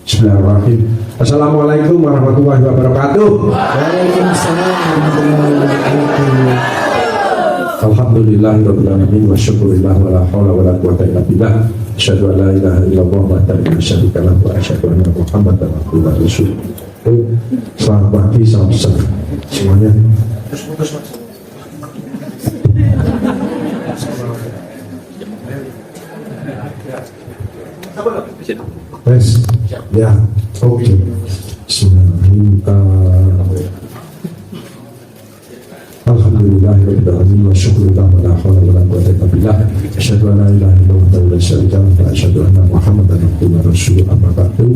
Bismillahirrahmanirrahim. Assalamualaikum warahmatullahi wabarakatuh. Waalaikumsalam warahmatullahi wabarakatuh. Alhamdulillahirabbil alamin wa syukurillah wa la haula wa la quwwata illa billah. Asyhadu an la ilaha illallah wa la syarika lahu wa asyhadu anna Muhammadan abduhu wa rasuluh. Selamat pagi, salam semuanya. Yes, ya, oke. Alhamdulillahirabbil alamin wa syukurillah wa la haula wa la quwwata illa billah. Asyhadu an la ilaha illallah wa la syarika lahu wa asyhadu anna Muhammadan abduhu wa rasuluh. Amma ba'du.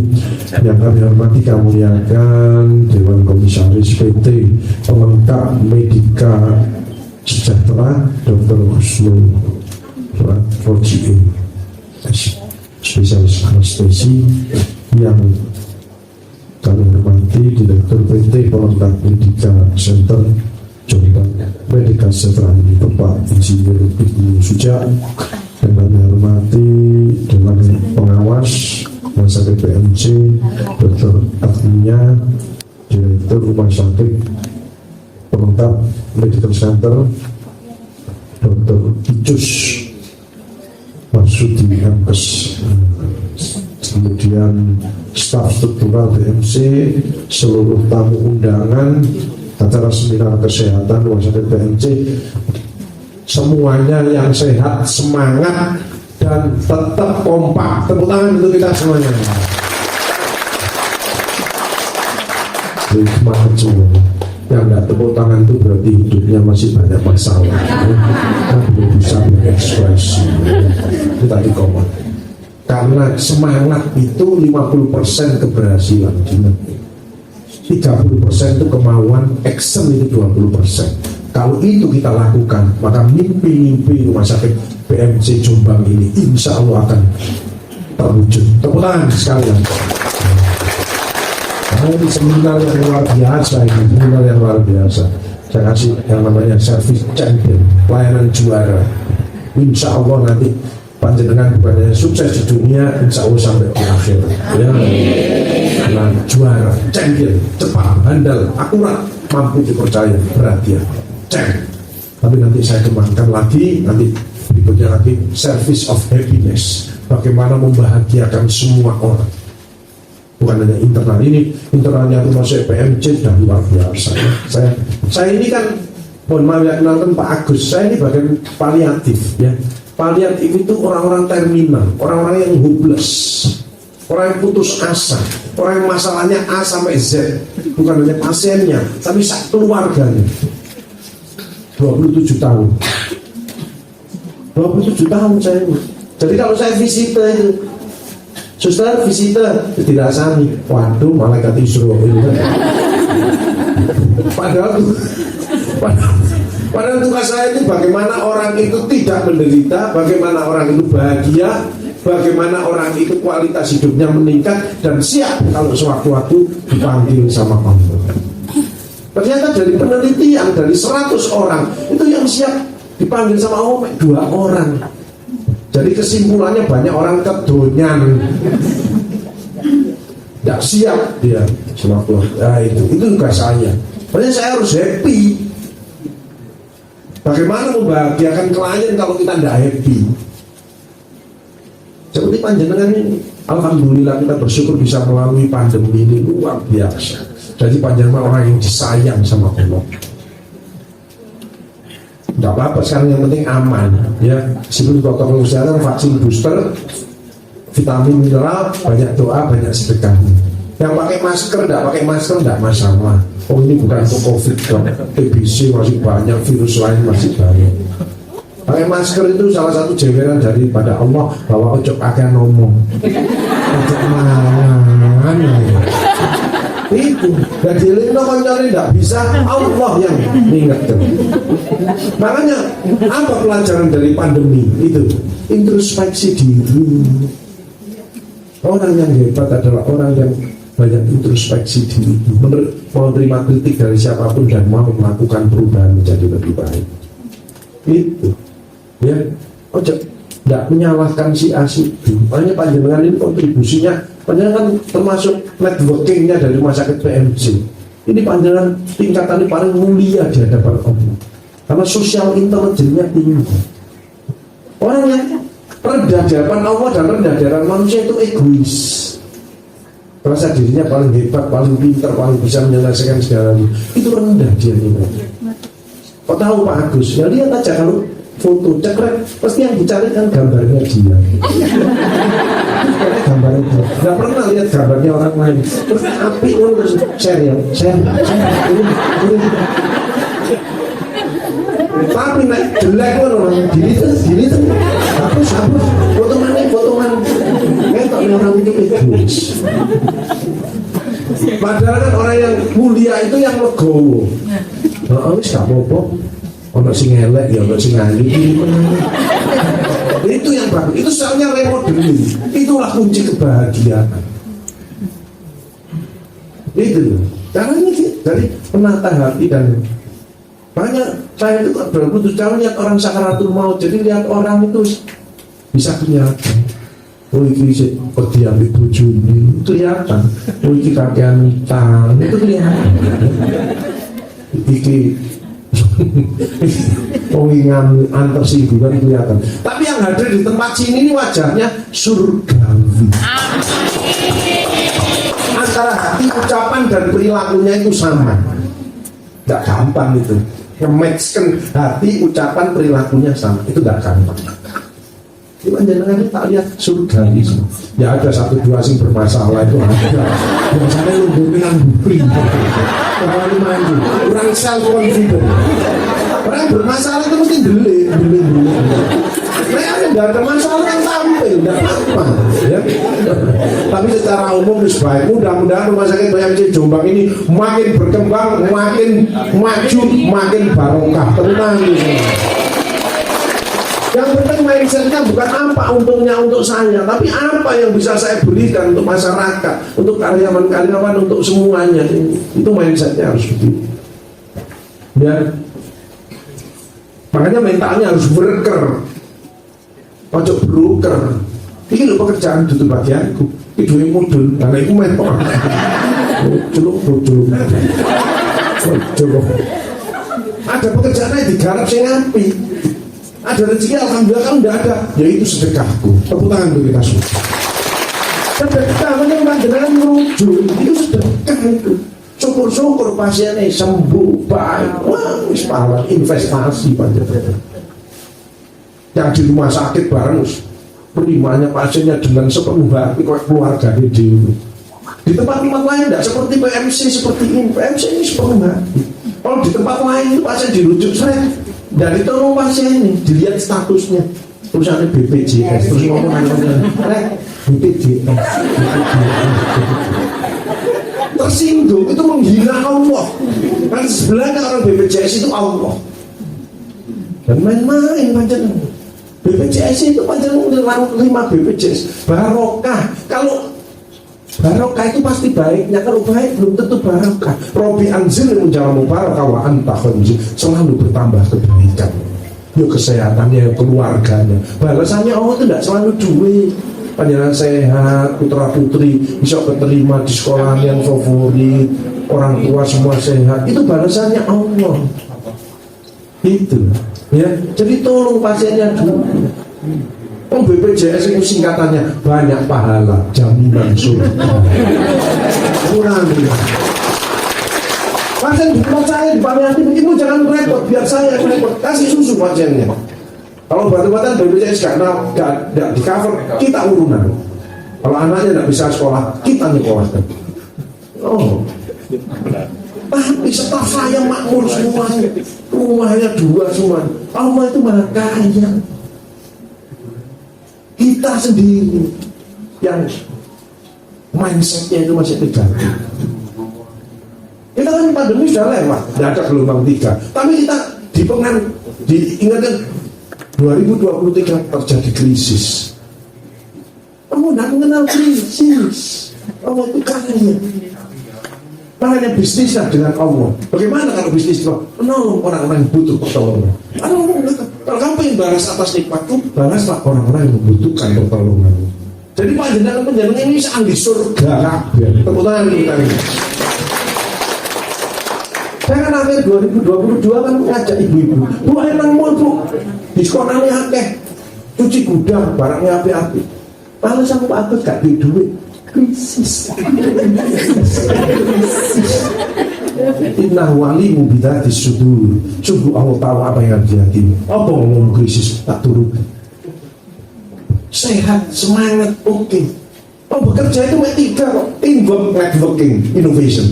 Yang kami hormati, kami muliakan Dewan Komisaris PT Pelengkap Medika Sejahtera Dr. Husnul Roji, spesialis anestesi, yang kami hormati Direktur PT Pelengkap Medika Center Jombang Medika Sejahtera ini Bapak Insinyur Ibnu Suja, dan kami hormati Dewan Pengawas Rumah Sakit PMC Dr. Agnia, Direktur Rumah Sakit Pelengkap Medical Center Dr. Icus Marsudi MKes, kemudian staf struktural BMC, seluruh tamu undangan acara seminar kesehatan Rumah Sakit BMC, semuanya yang sehat, semangat, dan tetap kompak. Tepuk tangan untuk kita semuanya. Semangat semua. Yang tidak tepuk tangan itu berarti hidupnya masih banyak masalah, kan belum bisa berekspresi. Itu tadi komen. Karena semangat itu 50% keberhasilan, 30% itu kemauan, action itu 20%. Kalau itu kita lakukan, maka mimpi-mimpi Rumah Sakit PMC Jombang ini insya Allah akan terwujud. Tepuk tangan sekali lagi. Ini seminar yang luar biasa, ini seminar yang luar biasa. Saya kasih yang namanya service champion, pelayanan juara. Insya Allah nanti panjenengan bukannya sukses di dunia, insya Allah sampai di akhir. Ya, nah, juara, champion, cepat, handal, akurat, mampu dipercaya, perhatian, champ. Tapi nanti saya kembangkan lagi, nanti berikutnya lagi service of happiness. Bagaimana membahagiakan semua orang. Bukan hanya internal, ini internalnya Rumah Sakit PMC sudah luar biasa. Saya ini kan, mohon maaf ya, kenalkan Pak Agus, saya ini bagian paliatif ya. Paliatif itu orang-orang terminal, orang-orang yang hopeless, orang yang putus asa, orang yang masalahnya A sampai Z, bukan hanya pasiennya, tapi keluarganya. 27 tahun 27 tahun saya ini. Jadi kalau saya visite itu, suster visite dirasani, waduh malaikat Israel. Padahal tugas saya itu bagaimana orang itu tidak menderita, bagaimana orang itu bahagia, bagaimana orang itu kualitas hidupnya meningkat dan siap kalau sewaktu-waktu dipanggil sama Allah. Ternyata dari penelitian dari 100 orang itu yang siap dipanggil sama Allah 2 orang. Jadi kesimpulannya banyak orang kedonyan, tidak siap dia sewaktu. Nah, itu tugas saya. Makanya saya harus happy. Bagaimana membahagiakan klien kalau kita tidak happy? Seperti panjenengan ini, alhamdulillah kita bersyukur bisa melalui pandemi ini luar biasa. Jadi panjenengan orang yang disayang sama Allah. Tidak apa-apa sekarang, yang penting aman ya. Sebelum protokol kesehatan, vaksin booster, vitamin mineral, banyak doa, banyak sedekah. Yang pakai masker, tidak masalah. Oh ini bukan untuk COVID dong, TBC masih banyak, virus lain masih banyak. Pakai masker itu salah satu jeweran daripada Allah, bahwa ojo pakai ngomong, ojo mana ya. Itu dan dilihat koncone tidak bisa, Allah yang mengingatkan. Makanya apa pelajaran dari pandemi itu? Introspeksi diri. Orang yang hebat adalah orang yang banyak introspeksi diri, mau terima kritik dari siapapun dan mau melakukan perubahan menjadi lebih baik. Itu ya, ojo tidak menyalahkan si A si B. Makanya panjenengan ini kontribusinya, panjenengan kan termasuk networkingnya dari rumah sakit PMC. Ini panjenengan tingkatannya paling mulia di hadapan Allah. Karena sosial intelijennya tinggi. Orang yang rendah di hadapan Allah dan rendah di hadapan manusia itu egois. Merasa dirinya paling hebat, paling pintar, paling bisa menyelesaikan segalanya. Itu rendah dia ini. Kau tahu Pak Agus? Ya lihat aja kalau foto cekrek, pasti yang dicari kan gambarnya dia. Gambarnya dia. Gak pernah lihat gambarnya orang lain. Terus api terus share ya, share. Ini. Tapi naik jelek kan orang diri tuh hapus foto mana ngetok orang itu egois. Padahal kan orang yang mulia itu yang legowo. Wis gak apa-apa. Ono sing elek ya ono sing ayu. Itu yang bagus. Itu soalnya remodeling. Itulah kunci kebahagiaan. Itu. Caranya sih dari penata hati dan banyak saya itu berputus kalau lihat orang sakaratul maut, jadi lihat orang itu bisa kelihatan. Oh ini sih diambil bujuni, itu kelihatan. Oh ini kakean utang, itu kelihatan. Iki pengingan antar singgungan kelihatan. Tapi yang hadir di tempat sini ini wajahnya surgawi. Antara hati, ucapan dan perilakunya itu sama. Gak gampang itu. Nge-matchkan hati, ucapan, perilakunya sama. Itu gak gampang. Cuma jangan tak lihat surga itu. Ya ada satu dua sing bermasalah itu ada. Biasanya lu dengan bukri. Terlalu maju. Kurang self confident. Orang bermasalah itu mesti beli. Mereka tidak ada masalah yang tampil, tidak apa-apa. Ya. Tapi secara umum baik. Mudah-mudahan rumah sakit PMC Jombang ini makin berkembang, makin maju, makin barokah. Tenang gitu. Yang penting mindsetnya bukan apa untungnya untuk saya, tapi apa yang bisa saya berikan untuk masyarakat, untuk karyawan-karyawan, untuk semuanya. Itu mindsetnya harus begitu. Ya. Makanya mentalnya harus worker, ojo broker. Ini loh pekerjaan itu bagianku. Itu yang mudul, karena itu mentor. Culuk. Ada pekerjaan yang digarap saya ngapi. Ada rezeki alhamdulillah, kalau tidak ada, ya itu sedekahku. Tepuk tangan untuk kita semua. Sedekah menyembah dengan merujuk, itu sedekah itu. Syukur-syukur pasiennya sembuh baik. Wah, wis pahala investasi panjang. Yang di rumah sakit bareng perimanya pasiennya dengan sepenuh hati keluarga di Di tempat-tempat lain tidak seperti PMC seperti ini. PMC ini sepenuh hati. Kalau di tempat lain itu pasien dirujuk sering. Dan itu pasien ini dilihat statusnya. Tulisannya BPJS terus ngomong-ngomong BPJS. Tersinggung itu menghina Allah. Kan sebelahnya orang BPJS itu Allah. Dan main-main panjang. BPJS itu panjang terima BPJS barokah. Kalau barokah itu pasti baiknya, kalau baik belum tentu barokah. Robi anzil menjalamu barokah wa anta khairun, selalu bertambah kebaikan. Ya kesehatannya, keluarganya. Balasannya Allah itu tidak selalu duit. Panjangan sehat, putra putri bisa keterima di sekolah yang favorit, orang tua semua sehat. Itu balasannya Allah. Itu. Ya, jadi tolong pasiennya dulu. BPJS itu singkatannya banyak pahala, jaminan surga. Kurang. Pasien di tempat saya di paliatif, ibu jangan repot, biar saya repot. Kasih susu pasiennya. Kalau obat-obatan BPJS nggak di cover, kita urunan. Kalau anaknya nggak bisa sekolah, kita nyekolahkan. Oh. Tapi setelah saya makmur semuanya, rumahnya 2 semua. Allah itu maha kaya. Kita sendiri yang mindsetnya itu masih terjadi. Kita kan pandemi sudah lewat, tidak ada gelombang 3. Tapi kita diingatkan 2023 terjadi krisis. Allah tidak mengenal krisis. Allah itu kaya. Makanya bisnislah dengan Allah. Bagaimana kalau bisnis itu menolong orang-orang yang butuh pertolongan? Kalau kamu ingin balas atas nikmatku, balaslah orang-orang yang membutuhkan pertolongan. Jadi panjenengan ini seanggi surga kabeh. Tepuk tangan kita ini. Saya kan akhir 2022 kan ngajak ibu-ibu, Bu ayo nang mall Bu, diskonannya akeh, cuci gudang barangnya api-api. Lalu sama Pak Agus gak duit, krisis. Inna wali mubida disudur. Sungguh Allah tahu apa yang di hati. Apa ngomong krisis tak turun. Sehat, semangat, oke. Oh bekerja itu tiga kok. Teamwork, networking, innovation.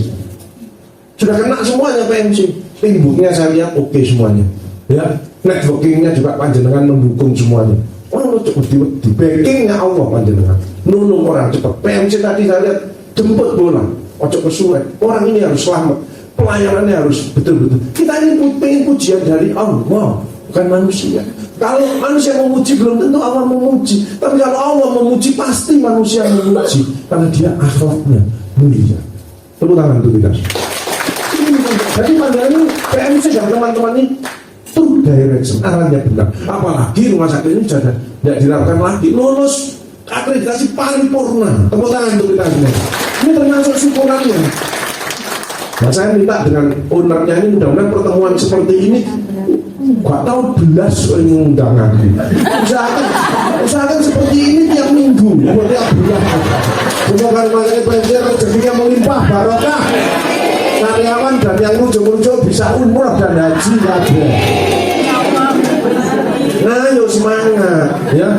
Sudah kena semuanya PMC. Teamworknya saya lihat oke semuanya. Ya, networkingnya juga panjenengan mendukung semuanya. Orang cukup di backingnya Allah panjenengan. Nulung orang cepat. PMC tadi saya lihat jemput bola. Ojo kesuwen. Orang ini harus selamat. Pelayanannya harus betul-betul. Kita ini pengen pujian dari Allah, bukan manusia. Kalau manusia memuji belum tentu Allah memuji. Tapi kalau Allah memuji pasti manusia memuji. Karena dia akhlaknya mulia. Tepuk tangan untuk kita. Jadi pandangan ini PMC dan teman-teman ini true direction, arahnya benar. Apalagi rumah sakit ini sudah tidak dilakukan lagi, lulus akreditasi paripurna. Tepuk tangan untuk kita semua. Ini termasuk syukurannya. Nah saya minta dengan ownernya ini mudah-mudahan pertemuan seperti ini gak tahu belas yang undangan. Usahakan seperti ini tiap minggu, tiap bulan. Semoga rumah sakit PMC rezekinya melimpah barokah. Karyawan dan yang rujuk-rujuk bisa umroh dan haji kabeh. Nah, yuk semangat, ya.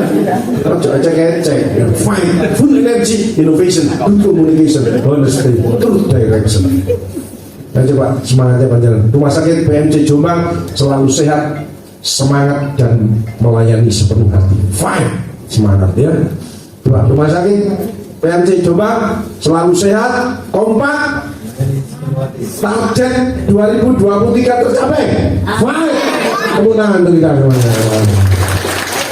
Ojo ecek-ecek, fight, full energy, innovation, good communication, honesty, truth direction. Nah, coba semangatnya panjenengan. Rumah sakit PMC Jombang selalu sehat, semangat dan melayani sepenuh hati. Fight, semangat ya. Coba rumah sakit PMC Jombang selalu sehat, kompak. Target 2023 tercapai. Baik. Tepuk tangan untuk kita semuanya.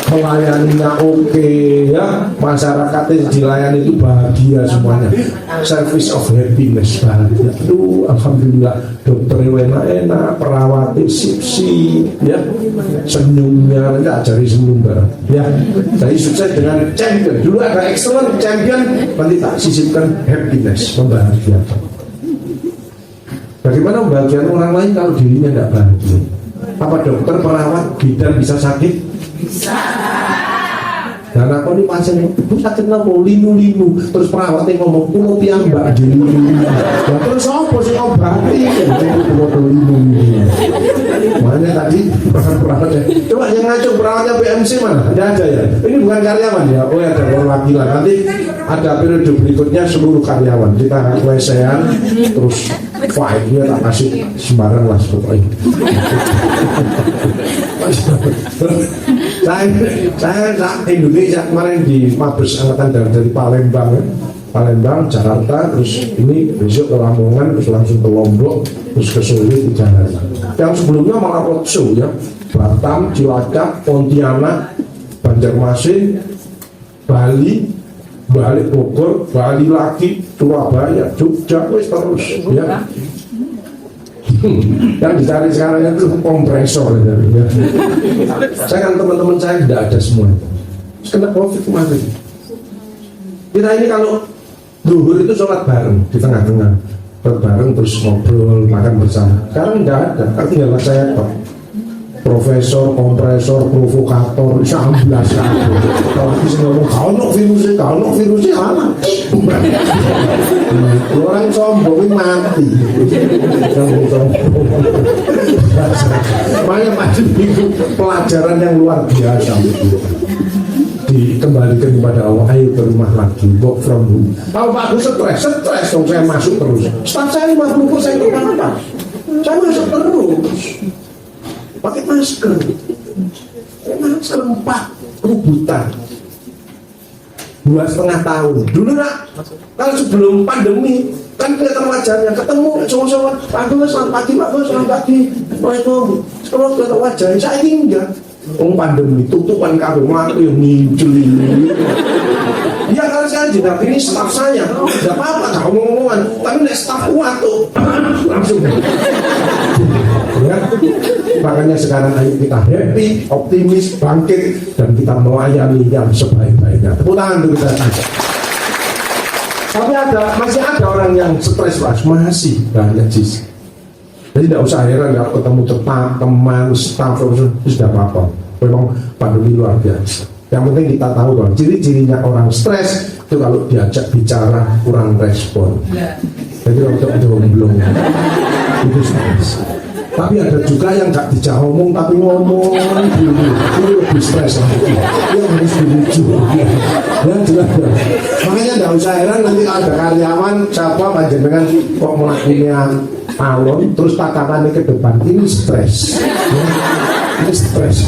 Melayaninya oke ya, masyarakatnya dilayani itu bahagia semuanya. Service of happiness bahagia. Aduh, alhamdulillah dokternya enak, perawatnya sip-sip ya, senyumnya enggak ajari senyum bareng ya. Jadi sukses dengan champion. Dulu ada excellent champion, nanti tak sisipkan happiness, membahagiakan. Bagaimana membahagiakan orang lain kalau dirinya tidak bahagia? Apa dokter, perawat, bidan bisa sakit? Bisa. Dan aku ini pasien itu sakit nopo linu-linu, terus perawatnya ngomong pulau piyambak linu-linu. Ya terus apa sih obati? Pulau linu-linu. Makanya tadi perawatnya, coba yang ngacung perawatnya PMC mana? Tidak ada ya. Ini bukan karyawan ya. Oh ya ada perwakilan. Nanti ada periode berikutnya seluruh karyawan. Kita WC-an terus file-nya tak kasih sembarang lah pokoknya. Saya Indonesia kemarin di Mabes Angkatan Darat dari Palembang ya. Palembang, Jakarta, terus ini besok ke Lamongan, terus langsung ke Lombok, terus ke Solo, ke Jakarta. Yang sebelumnya malah roadshow ya, Batam, Cilacap, Pontianak, Banjarmasin, Bali, balik Bogor, Bali lagi, Surabaya, Jogja, terus ya. Yang dicari sekarang itu kompresor ya. Saya kan teman-teman saya tidak ada semua. Kena COVID kemarin. Kita ini kalau zuhur itu sholat bareng di tengah-tengah, bareng terus ngobrol, makan bersama. Sekarang tidak ada, artinya saya kok profesor, kompresor, provokator, 19 kalau bisa ngomong kalau virusnya anak orang sombong mati makanya pasti itu pelajaran yang luar biasa dikembalikan kepada Allah. Ayo ke rumah lagi, work from home. Kalau Pak Agus stres dong, saya masuk terus. Staff saya 50% terpapar, saya masuk terus pakai masker 4 rubutan 2,5 tahun dulu nak. Kalau sebelum pandemi kan kelihatan wajahnya, ketemu sama-sama Pak Agus selamat pagi, Pak Agus selamat pagi, Assalamualaikum, sekarang kelihatan wajahnya. Saya ini enggak, Pandemi tutupan kabel mati yang muncul ini. Ya kalau saya tidak ini staff saya, tidak apa-apa nggak ngomong-ngomongan, tapi nek staff kuat tuh langsung. Ya, makanya sekarang ayo kita happy, optimis, bangkit, dan kita melayani yang sebaik-baiknya. Tepuk tangan dulu kita saja. Tapi masih ada orang yang stres, Mas, masih banyak sih. Jadi tidak usah heran kalau ketemu teman, staff, sudah apa-apa. Memang pandemi luar biasa. Yang penting kita tahu bahwa ciri-cirinya orang stres itu kalau diajak bicara kurang respon. Jadi untuk jomblo itu stres. Tapi ada juga yang nggak dijak ngomong tapi ngomong dulu, itu lebih stres lagi. Dia harus dirujuk. Ya jelas. Makanya tidak usah heran nanti ada karyawan siapa panjenengan kok melakukan alon terus tatapannya ke depan ini stres. Ya. Ini stres,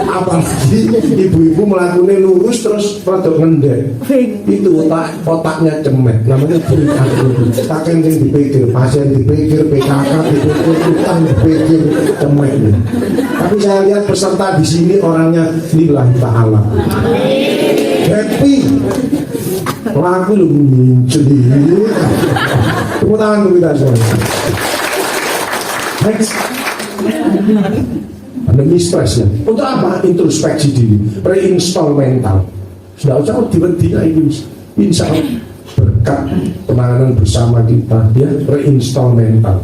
apalagi ibu-ibu melakukannya lurus terus produk ngendek itu otaknya cemet, namanya perilaku. Takkan yang dipikir, pasien dipikir, PKK dipikir, utang dipikir, cemet. Tapi saya lihat peserta di sini orangnya lillahi ta'ala happy, pelaku lu muncul tepuk tangan untuk kita semua. Next. Pandemi stres ya. Untuk apa? Introspeksi diri, reinstall mental. Sudah usah diberhentikan ini. Insya Allah berkat penanganan bersama kita, ya reinstall mental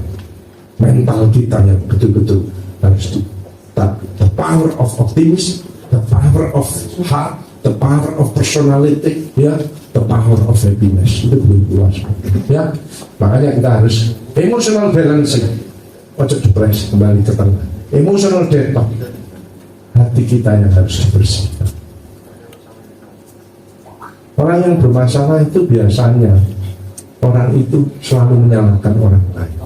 kita yang betul-betul harus the power of optimism, the power of heart, the power of personality, ya, the power of happiness. Itu belum luas. Ya, makanya kita harus emotional balancing. Ojo depresi, kembali ke tengah. Emotional detox, hati kita yang harus dibersihkan. Orang yang bermasalah itu biasanya orang itu selalu menyalahkan orang lain.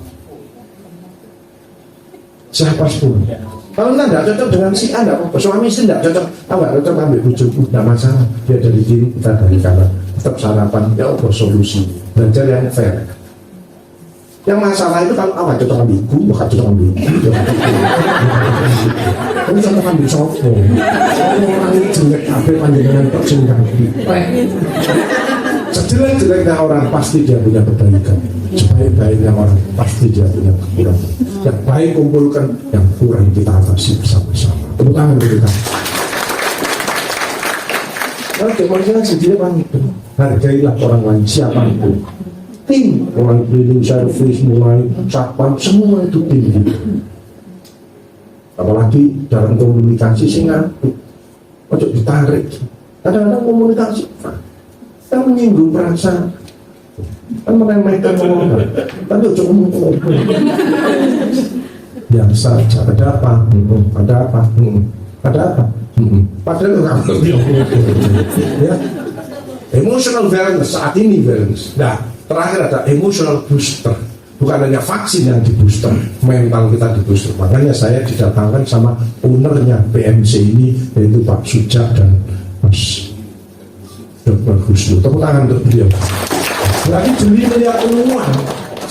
Siapa pun. Kalau kita tidak cocok dengan si A, suami istri tidak cocok, nggak cocok ambil bujuku, tidak masalah. Dia dari kiri, kita dari kanan, tetap sarapan, ya apa solusi. Belajar yang fair. Yang masalah itu kalau apa cocok ambil ibu, bukan cocok ambil ibu. Ini cocok ambil sopo. Orang ini jelek, apa panjangan terjengkang. Sejelek-jeleknya orang pasti dia punya kebaikan. Sebaik-baiknya orang pasti dia punya kekurangan. Yang baik kumpulkan, yang kurang kita atasi bersama-sama. Tepuk tangan kita. Oke, maksudnya sendiri itu. Hargailah orang lain siapapun. Tim, mulai cleaning service, mulai satpam, semua itu tim. Apalagi dalam komunikasi sih ngantuk, ojo ditarik. Kadang-kadang komunikasi kan menyinggung perasaan, kan meremehkan orang, kan ojo ngomong. Biasa aja, ada apa? Ada apa? Ada apa? Padahal itu kamu ngerti. Ya, emotional balance saat ini balance. Nah, terakhir ada emotional booster, bukan hanya vaksin yang di booster, mental kita di booster. Makanya saya didatangkan sama ownernya PMC ini, yaitu Pak Sujak dan Mas Dr. Husnu. Tepuk tangan untuk beliau. Berarti Juli melihat peluang,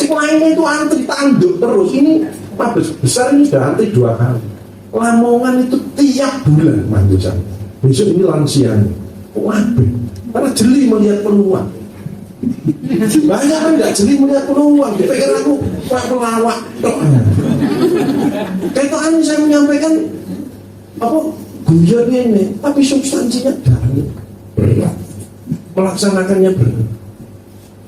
si lainnya itu antri tanduk terus. Ini Mabes Besar ini sudah antri 2 kali. Lamongan itu tiap bulan manjusan. Besok ini lansianya. Waduh, karena Jeli melihat peluang. Banyak kan tidak jeli melihat peluang. Dia pikir aku pak pelawak. Kayak ini saya menyampaikan apa guyon ini, tapi substansinya dalam berat. Melaksanakannya berat.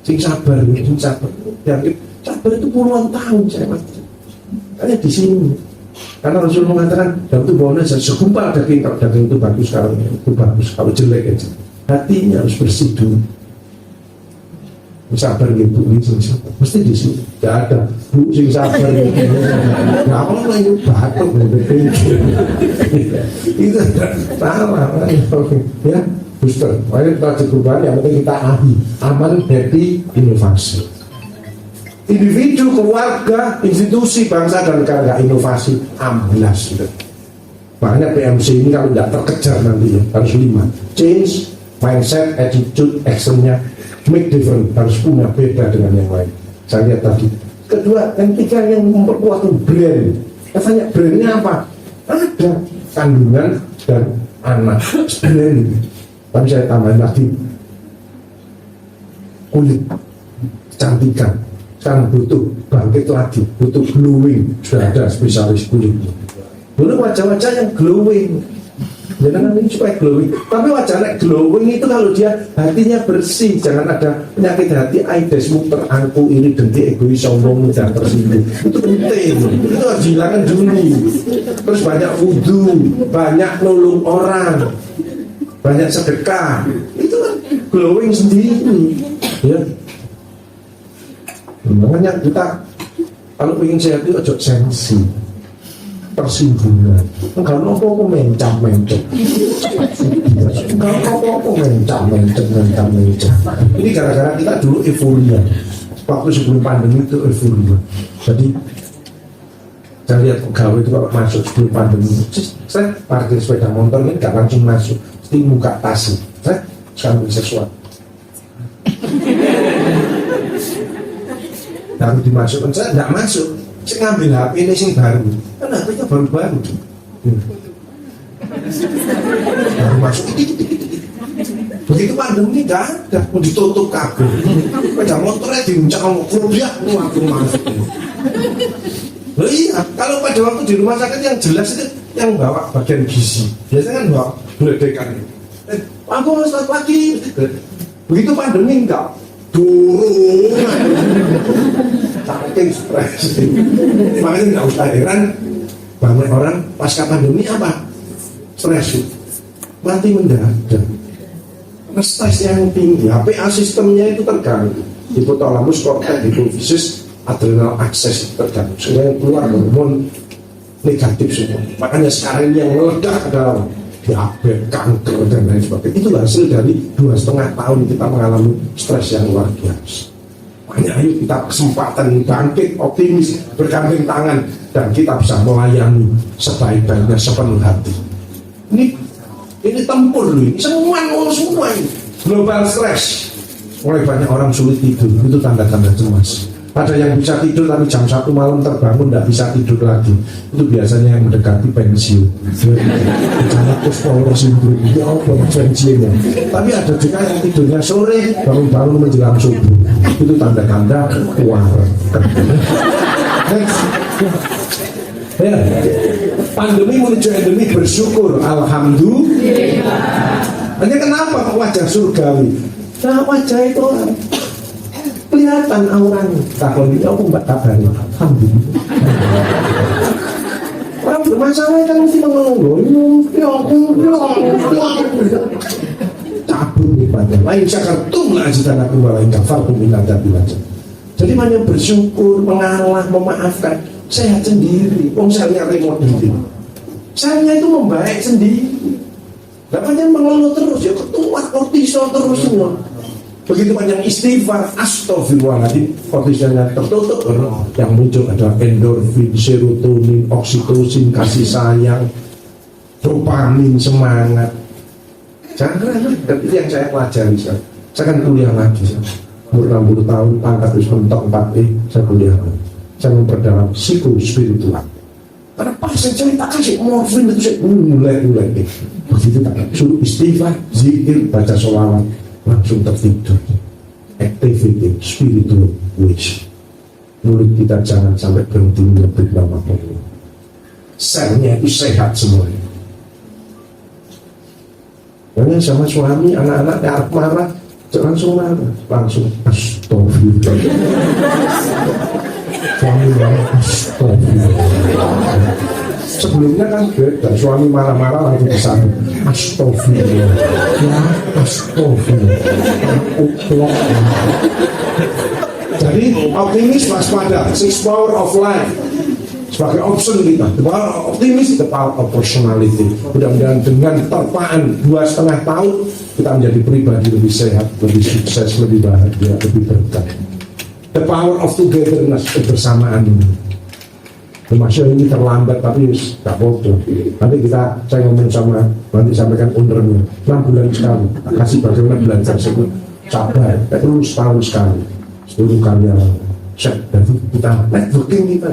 Sing sabar, sing sabar. Yang sabar itu puluhan tahun saya mati. Karena di sini. Karena Rasul mengatakan dalam tubuhnya segumpal daging, kalau daging itu bagus, kalau itu bagus, kalau jelek aja. Hatinya harus bersih dulu. Sabar gitu, mesti di sini tidak ada bu sing sabar gitu. Nggak apa lagi batuk itu salah ya booster. Makanya kita cukup yang penting kita aman, happy, inovasi. Individu, keluarga, institusi, bangsa dan negara inovasi amblas gitu. Makanya PMC ini kalau tidak terkejar nanti ya, harus 5 change mindset, attitude, actionnya. Make different, harus punya beda dengan yang lain. Saya lihat tadi. Kedua, yang ketiga yang memperkuat brand. Katanya brandnya apa? Ada kandungan dan anak. Sebenarnya tapi saya tambahin lagi kulit, kecantikan. Sekarang butuh bangkit lagi, butuh glowing. Sudah ada spesialis kulit. Dulu wajah-wajah yang glowing, jangan ini supaya glowing. Tapi wajahnya glowing itu kalau dia hatinya bersih, jangan ada penyakit hati, aides, muter, angku, iri, dengki, egois, sombong, dan tersinggung. Itu penting, itu harus dihilangkan dulu. Terus banyak wudhu, banyak nolong orang, banyak sedekah. Itu kan glowing sendiri, ya. Makanya kita kalau ingin sehat itu ojo sensi, tersinggungan. Enggak apa-apa mencap-mencap. Enggak apa-apa mencap-mencap. Ini gara-gara kita dulu euforia. Waktu sebelum pandemi itu euforia. Jadi saya lihat pegawai itu kalau masuk sebelum pandemi, saya parkir sepeda motor ini gak langsung masuk, mesti buka tas. Saya sekarang sesuatu. Harus dimasukkan, saya nggak masuk. Saya ngambil HP ini sing baru, kan HP-nya baru-baru. Baru masuk, begitu pandemi nggak ada, mau ditutup kabel. Sepeda motornya diuncak sama kerubiak, aku masuk. Loh iya, kalau pada waktu di rumah sakit yang jelas itu yang bawa bagian gizi, biasanya kan bawa geledekan. Aku harus lagi. Begitu pandemi enggak. Turun saking stres. Makanya nggak usah heran banyak orang pasca pandemi apa stres mati mendadak karena stres yang tinggi. HPA sistemnya itu terganggu, hipotalamus, korteks, hipofisis, adrenal akses terganggu, sehingga yang keluar hormon negatif semua. Makanya sekarang yang meledak adalah diabetes, kanker, dan lain sebagainya. Itu hasil dari 2,5 tahun kita mengalami stres yang luar biasa. Makanya ayo kita kesempatan bangkit, optimis, bergandeng tangan, dan kita bisa melayani sebaik-baiknya sepenuh hati. Ini tempur loh, ini semua ini. Global stress. Mulai banyak orang sulit tidur, itu tanda-tanda cemas. Ada yang bisa tidur tapi jam 1 malam terbangun tidak bisa tidur lagi. Itu biasanya yang mendekati pensiun. Karena post-power syndrome itu apa pensiunnya. Tapi ada juga yang tidurnya sore bangun-bangun menjelang subuh. Itu tanda-tanda keluar. Ya, pandemi menuju endemi bersyukur, alhamdulillah. Hanya kenapa wajah surgawi? Nah wajah itu kelihatan auranya. Takut ini aku mbak kabarnya. Alhamdulillah. Orang bermasalah kan mesti mengeluh. Cabut nih pada lain syakartum lah azidan aku walain kafartum minat dan bilajan. Jadi hanya bersyukur, mengalah, memaafkan. Sehat sendiri. Selnya remote sendiri. Selnya itu membaik sendiri. Makanya mengeluh terus ya ketua kortisol terus semua. Begitu banyak istighfar, astagfirullahaladzim, kortisolnya tertutup. Yang muncul adalah endorfin, serotonin, oksitosin, kasih sayang, dopamin, semangat. Jangan itu yang saya pelajari. Saya kan kuliah lagi. Umur 60 tahun, pangkat terus mentok 4E, saya kuliah lagi. Saya memperdalam psikospiritual. Karena pas saya cerita kasih morfin itu saya mulai. Begitu tak suruh istighfar, zikir, baca sholawat, langsung tertidur. Activity spiritual wish. Mulut kita jangan sampai berhenti menyebut nama Allah. Selnya itu sehat semuanya. Karena sama suami, anak-anak harus marah, langsung marah, langsung astagfirullah. Suami marah, astagfirullah. Sebelumnya kan beda, suami marah-marah langsung disambut astagfirullah. Ya astagfirullah. Jadi optimis waspada, six power of life sebagai option kita. The power of optimis, the power of personality. Mudah-mudahan dengan terpaan 2,5 tahun kita menjadi pribadi lebih sehat, lebih sukses, lebih bahagia, lebih berkah. The power of togetherness, kebersamaan ini. Termasuk ini terlambat tapi tak bodoh. Nanti saya ngomong sama, nanti sampaikan ownernya 6 bulan sekali. Kasih bagaimana belajar sebut sabar, terus setahun sekali. 10 karyawan set dan kita networking kita.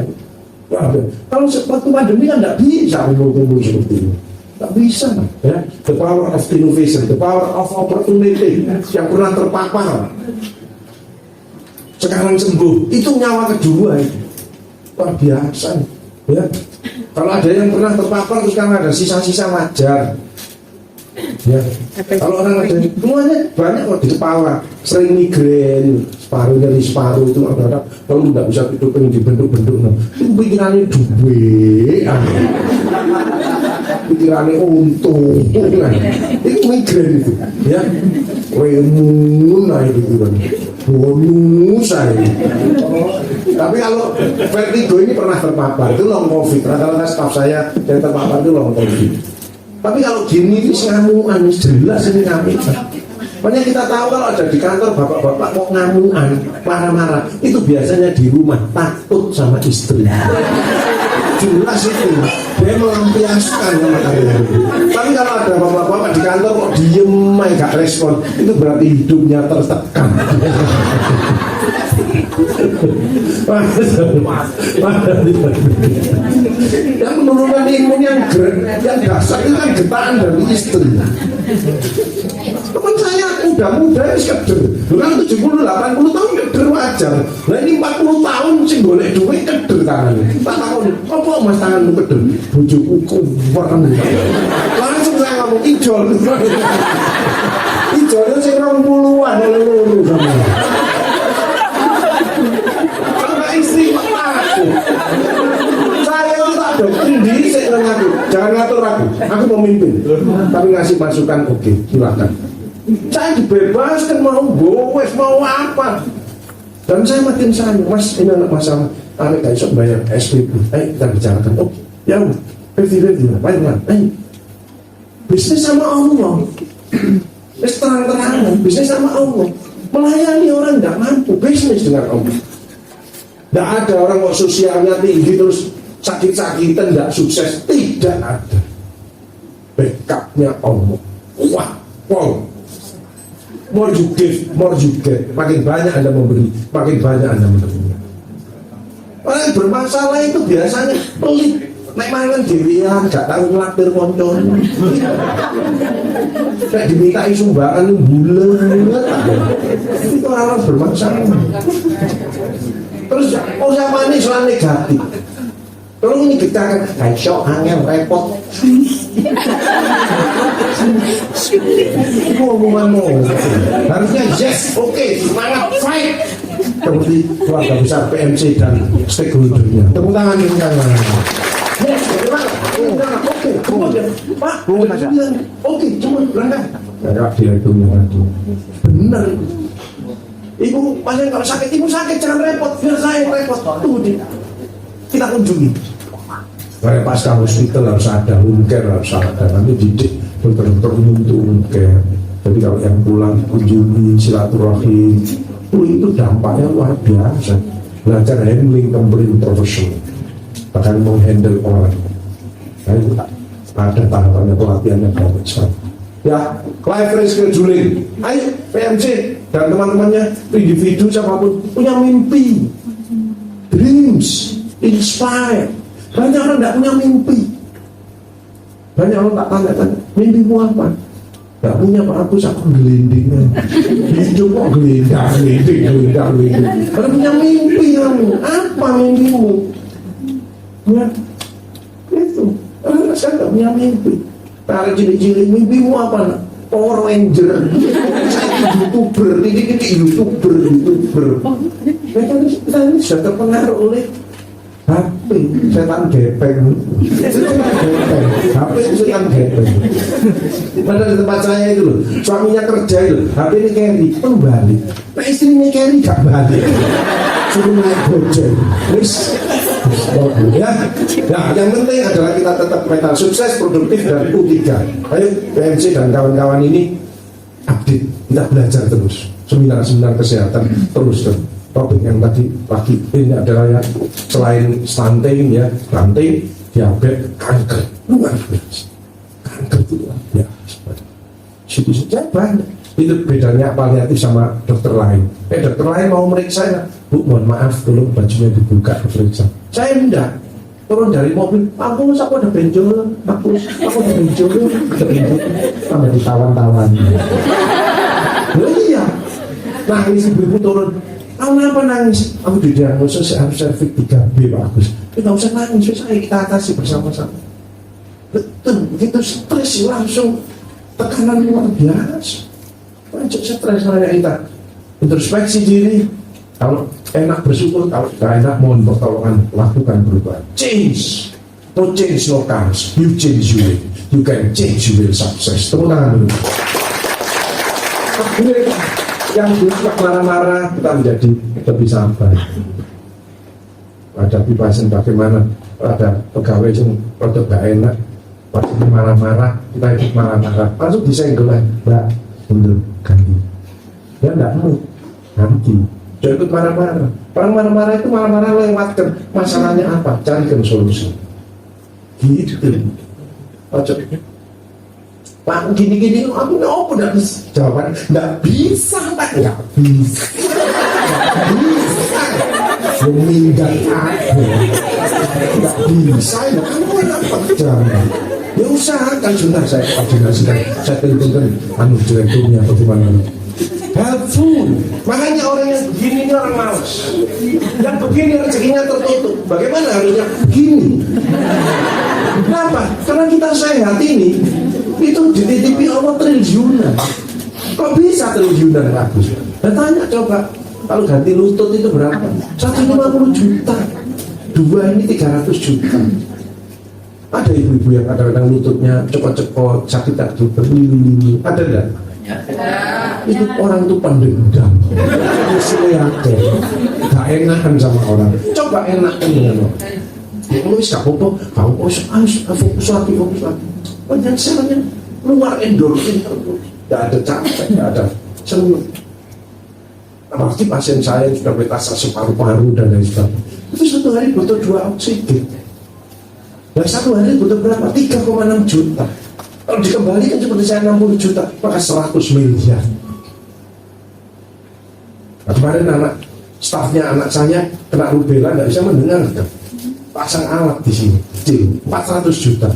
Wah, kalau waktu pandemi kan tidak bisa kumpul-kumpul seperti ini. Tak bisa, ya. The power of innovation, the power of opportunity yang pernah terpapar sekarang sembuh, itu nyawa kedua itu luar biasa, ya. Kalau ada yang pernah terpapar terus sekarang ada sisa-sisa wajar, ya. Kalau orang ada semuanya banyak kok di kepala, sering migrain, separuh dari separuh itu ada kalau nggak bisa hidup pengen dibentuk-bentuk, itu pikirannya duwe, pikirannya untung, itu migrain itu, ya. Remun lah itu kan, bonus saya. Tapi kalau vertigo ini pernah terpapar, itu long covid. Rata-rata staf saya yang terpapar itu long covid. Tapi kalau gini ini ngamuan, jelas ini ngamuan. Makanya kita tahu kalau ada di kantor bapak-bapak kok ngamuan, marah-marah, itu biasanya di rumah takut sama istri. Jelas itu, dia melampiaskan sama kalian. Tapi kalau ada bapak-bapak di kantor kok diem, gak respon, itu berarti hidupnya tertekan. Yang menurunkan imun yang dasar itu kan getaan dari istri. Teman saya udah muda ini keder, bukan 70-80 tahun keder wajar. Nah ini 40 tahun sih golek duit keder tangannya. Tak tahu apa mas tanganmu keder, bujuku kuweren. Langsung saya ngomong ijol. Ijolnya sih 20-an lulu sama. Istri aku, saya itu tak doktrin diri saya ngatur, jangan ngatur aku memimpin, tapi ngasih masukan oke, silakan. Saya dibebaskan mau gowes mau apa, dan saya makin sayang, mas ini anak masalah, anak gak bisa bayar SPP, kita bicarakan, oke, ya udah, revi, bisnis sama Allah, terang-terangan, bisnis sama Allah, melayani orang nggak mampu, bisnis dengan Allah. Tidak ada orang kok sosialnya tinggi terus sakit-sakitan tidak sukses, tidak ada. Backupnya Allah. Wah, wow. More you give, more you get. Makin banyak Anda memberi, makin banyak Anda menerima. Orang yang bermasalah itu biasanya pelit. Nek mangan dhewean gak tahu nglaktir koncone. Nek dimintai sumbangan bulet. Itu orang bermasalah. Terus sama ini soal negatif. Terus ini kita kan shock, angin, repot. Itu omonganmu. Harusnya yes, oke, semangat, fight. Seperti keluarga besar PMC dan stakeholdernya. Tepuk tangan, tepuk tangan. Yes, bagaimana? Oke, kemudian Pak, oke, cuma berangkat. Kayak direkturnya lagi. Benar. Ibu pasien kalau sakit, ibu sakit jangan repot, biar saya repot. Tunggu dia, kita kunjungi. Kayak pasca hospital harus ada home care, harus ada. Nanti didik dokter-dokter untuk home care. Jadi kalau yang pulang kunjungi silaturahim, itu dampaknya luar biasa. Belajar handling pemberi profesional, bahkan menghandle orang. Nah, itu ada tahapannya, pelatihannya kalau besar. Ya, life rescheduling. Ayo PMC dan teman-temannya, individu siapapun punya mimpi, dreams, inspire. Banyak orang tidak punya mimpi. Banyak orang tak tanya-tanya, mimpimu apa? Tidak punya Pak Agus, aku gelinding. Hidup kok gelinding. Karena punya mimpi kamu. Apa mimpimu? Ya, itu. Karena saya tidak punya mimpi. Tarik cilik-cilik, mimpimu apa nak? Power Ranger, YouTuber, titik-titik YouTuber. Kita ini sudah terpengaruh oleh HP, setan gepeng. HP itu setan gepeng. Pada di tempat saya itu loh, suaminya kerja itu, HP ini carry, kembali. Nah istrinya carry gak balik. Suruh naik gojek. Ya, yang penting adalah kita tetap mental sukses, produktif dan U3. Ayo PMC dan kawan-kawan ini update, kita belajar terus. Seminar-seminar kesehatan terus. Topik yang tadi pagi ini adalah ya, selain stunting ya, stunting, diabetes, kanker, luar biasa. Kanker itu luar biasa. Jadi banyak. Itu bedanya paliatif sama dokter lain. Dokter lain mau meriksa ya, Bu mohon maaf tolong bajunya dibuka periksa. Saya enggak. turun dari mobil, aku ada benjol, aku ada benjol, sampai ditawan-tawan. Loh iya, nangis ibu turun. Kenapa nangis? Aku didiagnosis harus cervix 3B Pak Agus. Kita usah nangis, saya kita atasi bersama-sama. Betul, begitu stres langsung tekanan luar biasa. Lanjut stres namanya kita. Introspeksi diri. Kalau enak bersyukur, kalau tidak enak mohon pertolongan, lakukan perubahan. Change, no change no comes. You change you will. You can change you will success. Tepuk tangan dulu. Yang suka marah-marah kita menjadi lebih sabar. Ada pasien bagaimana ada pegawai yang produk gak enak, pasti marah-marah, kita ikut marah-marah, langsung disenggol, Mbak, mundur, ganti. Ya enggak mau ganti. Jangan ikut marah-marah. Orang marah-marah itu marah-marah lewatkan masalahnya apa, carikan solusi. Gitu. Ojo. Pak gini-gini, aku nggak tidak bisa jawaban, nggak bisa Pak, nggak bisa, meminggat aku, nggak bisa, ya kamu apa jawaban? Ya usahakan sudah saya koordinasikan, saya tentukan direkturnya bagaimana. Helpful, makanya orang yang begini ini orang malas, yang begini rezekinya tertutup, bagaimana harusnya begini? Kenapa? Karena kita sehat ini itu dititipi Allah triliunan. Kok bisa triliunan bagus? Dan tanya coba, kalau ganti lutut itu berapa? 150 juta, dua ini 300 juta. Ada ibu-ibu yang kadang-kadang lututnya cepot-cepot, sakit tak berlili, ada enggak? Itu orang itu pendendam, musuhnya gak enakan sama orang. Coba enakan dengan orang. Ya lu gak apa-apa, kau fokus lagi. Banyak selnya keluar endorfin terus, tidak ada capek, tidak ada senang. Apalagi pasien saya yang sudah metastase paru-paru dan lain sebagainya, itu satu hari butuh 2 oksigen. Dan satu hari butuh berapa? 3,6 juta. Kalau dikembalikan seperti saya 60 juta, maka 100 miliar. Nah, kemarin stafnya anak saya kena rubella, nggak bisa mendengar, pasang alat di sini, 400 juta.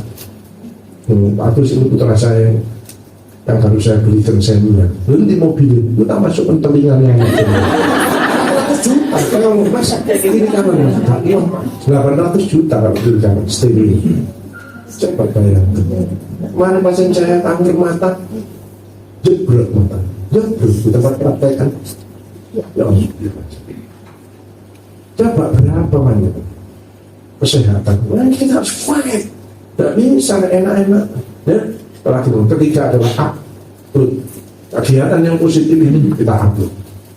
Patus itu putra saya yang harus saya belikan seminar. Lalu di mobil itu tak masukkan telinganya 800 juta. Kalau masa kayak gini kan 800 juta kalau belikan steril. Coba bayangkan. Kemarin pasien saya kanker mata, jebrok mata, jebrok di tempat praktekan. Ya Allah. Coba berapa banyak kesehatan? Nah, kita harus fight. Tidak bisa enak-enak ya. Ketiga adalah upload kegiatan yang positif ini kita upload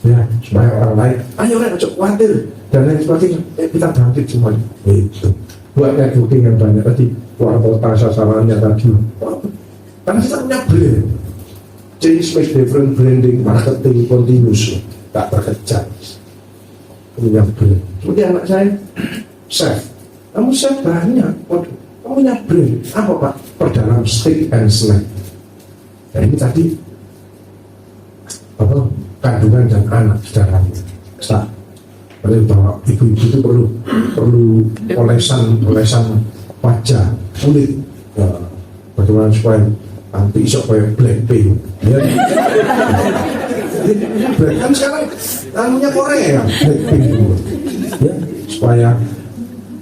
ya, supaya orang lain ayo khawatir dan lain sebagainya, kita bangkit semuanya. Itu buat networking yang banyak tadi, keluar kota sasarannya tadi, karena kita punya brand, change make different, branding, marketing continuous, tak terkejar, punya brand. Seperti anak saya chef, kamu chef banyak, kamu punya brand apa Pak? Perdalam steak and snack. Nah ini tadi apa, kandungan dan anak di dalamnya. Bahwa ibu-ibu itu perlu olesan wajah, kulit, ya, bagaimana supaya nanti iso kayak Blackpink. Ya. Kan sekarang namanya Korea, Blackpink, ya, supaya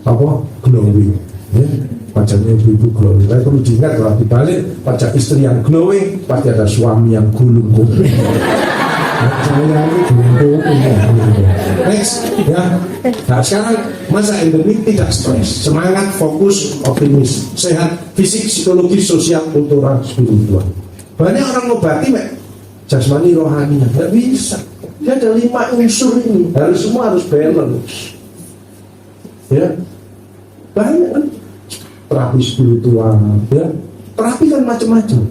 apa, glowing. Ya. Wajahnya ibu-ibu glowing. Tapi perlu diingat kalau dibalik wajah istri yang glowing pasti ada suami yang gulung kuping. Saya ini gulung kuping. Next, ya. Nah sekarang masa endemi tidak stres, semangat, fokus, optimis, sehat, fisik, psikologi, sosial, kultural, spiritual. Banyak orang ngobati jasmani, rohani, nggak bisa. Dia ada 5 unsur ini, semua harus balance. Ya, banyak kan. Terapi spiritual, ya, terapi kan macam-macam.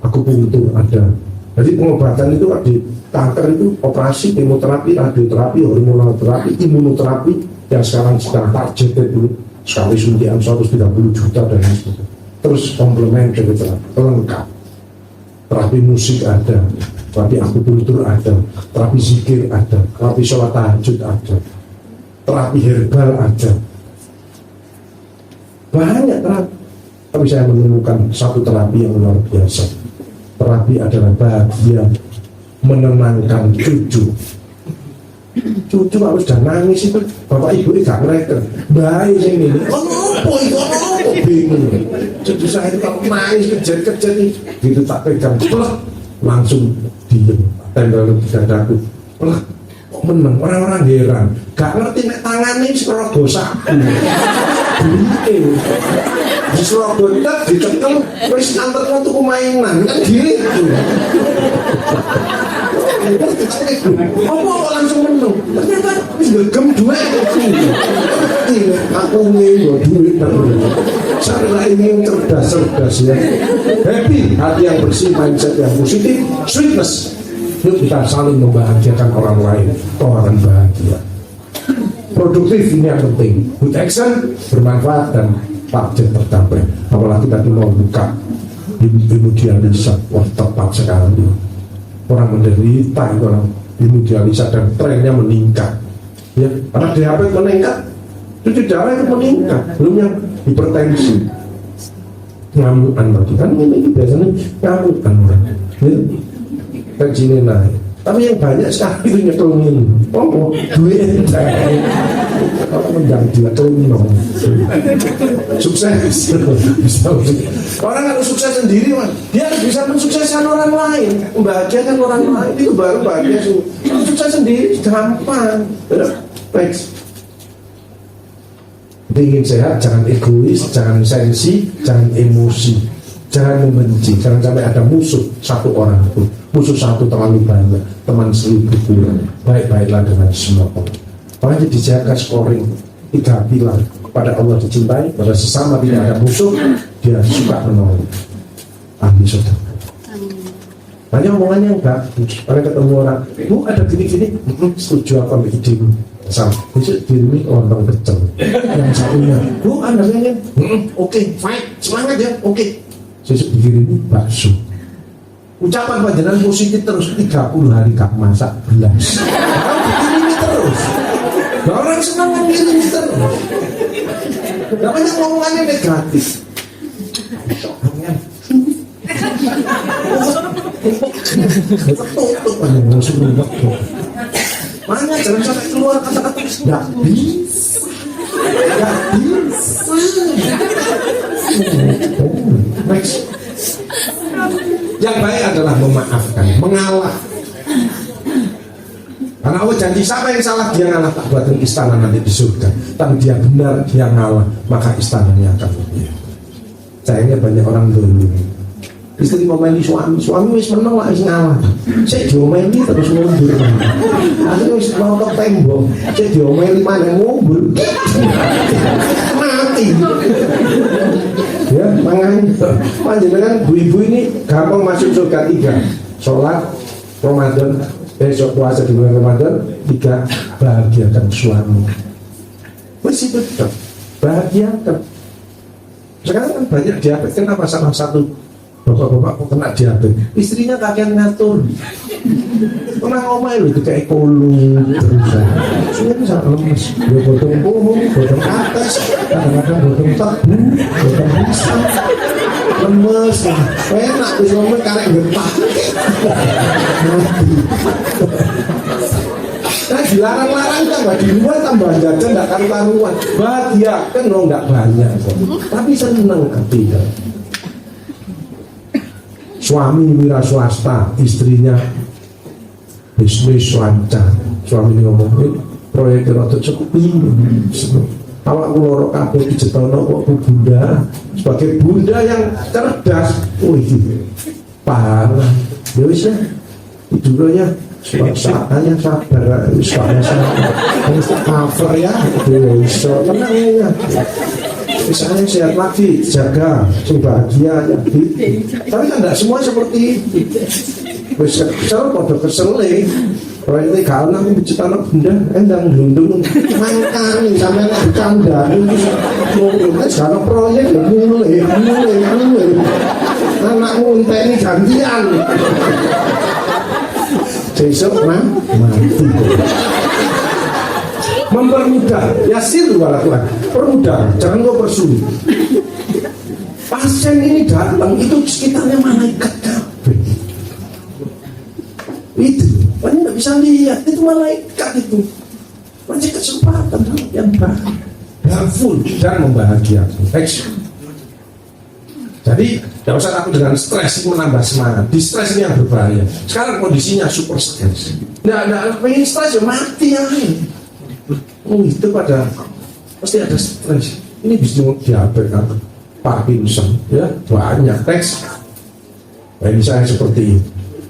Akupunktur ada. Jadi pengobatan itu di kanker itu operasi, kemoterapi, radioterapi, hormonoterapi, imunoterapi yang sekarang sedang targeted dulu sekali suntikan 130 juta dan sebagainya. Terus komplementer terapi lengkap. Terapi musik ada, terapi akupunktur ada, terapi zikir ada, terapi sholat tahajud ada, terapi herbal ada. banyak terapi. Tapi saya menemukan satu terapi yang luar biasa. Terapi adalah bahagia menenangkan cucu. Cucu kalau sudah nangis itu bapak ibu gak ngereken baik ini bingung. Cucu saya itu kalau nangis kejar-kejar gitu tak pegang plek langsung diem tempel di dadaku plek kok menang. Orang-orang heran gak ngerti nek tangannya serogo sabu diri serogo tak ditekel wis antarnya tuku mainan kan gitu. Apa langsung menang? Ternyata gem duit. Aku nih duit. Saya ini cerdas ya. Happy, hati yang bersih, mindset yang positif, sweetness. Yuk kita saling membahagiakan orang lain, toh akan bahagia. Produktif ini yang penting. Good action, bermanfaat dan target tercapai. Apalagi tadi mau buka hemodialisa, wah tepat sekali. Orang menderita itu orang hemodialisa dan trennya meningkat ya, karena diabetes meningkat, cuci darah itu meningkat, belum yang hipertensi, ngamukan lagi kan ini biasanya ngamukan orang ya, tensinya naik. Tapi yang banyak sekali itu nyekelin duit kalau menjadi nyekelin sukses bisa. Orang kalau sukses sendiri dia bisa mensukseskan orang lain, membahagiakan orang lain, itu baru bahagia. Kalau sukses sendiri gampang. Next. Ingin sehat, jangan egois, jangan sensi, jangan emosi, jangan membenci, jangan sampai ada musuh satu orang pun. Musuh satu terlalu banyak, teman 1000 kurang. Baik-baiklah dengan semua orang. Makanya dijaga scoring 3 pilar. Pada Allah dicintai, pada sesama tidak ada musuh, dia suka menolong. Amin saudara. Banyak omongannya yang bagus. Kalau ketemu orang, bu ada gini-gini, setuju apa idemu? Sama, besok dirimu lontong pecel. Yang satunya, bu anda ini, oke, fight, semangat ya, oke. Besok dirimu bakso. Ucapan panjenengan positif terus 30 hari gak masak belas. Kamu begini terus. Orang senang begini terus. Gak banyak ngomongannya negatif. Tutup aja langsung waktu. Mana jangan sampai keluar kata-kata gak bisa. Gak bisa. Next. Yang baik adalah memaafkan, mengalah. Karena Allah janji siapa yang salah dia ngalah, tak buatin istana nanti di surga. Tapi dia benar dia ngalah, maka istananya akan lebih. Sayangnya banyak orang dulu istri ngomeli suami wis menang lah wis ngalah. Sik diomeli terus mundur. Akhirnya wis mau ke tembok, sik diomeli maneh mundur. Mati. Ya, panjenengan ibu-ibu ini gampang masuk surga 3. Sholat Ramadan, besok puasa di bulan Ramadan. 3, bahagiakan suami. Wes itu bahagiakan. Sekarang kan banyak diabetes. Kenapa salah satu bapak-bapak kok kena diabetes? Istrinya kakean ngatur. Pernah ngomel itu kayak kolung terus. Sudah bisa lemes. Dia potong punggung, potong atas, kadang-kadang potong tebu, potong pisang. Lemes lah. Enak terus ngomel karek getah. Nah dilarang-larang tambah di luar tambah jajan gak karuan. Bahagia kan lo gak banyak kok. Tapi seneng hati. Suami wira swasta, istrinya bisnis lancar. Suami ngomongin proyek rada cukup ini. Awak loro kabeh dijetono kok bunda. Sebagai bunda yang cerdas, parah. Ya wis ya. Tidur ya. Saatnya sabar, harus cover ya, bisa tenang ya. Misalnya sehat lagi, jaga, bahagia ya. Tapi kan tidak semua seperti itu. Bisa kesel, pada kesel nih. Kalau ini kalau aku bicara bunda, endang dundung, mangkang, sama yang bercanda. Mungkin sekarang proyek mulai. Anakmu entah ini gantian. Besok mati. permudah, yasir walakukan, permudah, jangan kau persulit. Pasien ini datang itu sekitarnya malaikat kabeh. Itu, makanya nggak bisa lihat itu malaikat itu. Macam kesempatan yang baik, helpful dan membahagiakan. Jadi tidak usah takut dengan stres, itu menambah semangat. Di stres ini yang berbahaya. Sekarang kondisinya super stres. Nggak pengen stres ya mati ya. Itu pada pasti ada stres. Ini bisa diabaikan. Parkinson, ya banyak teks. Ini saya seperti ini.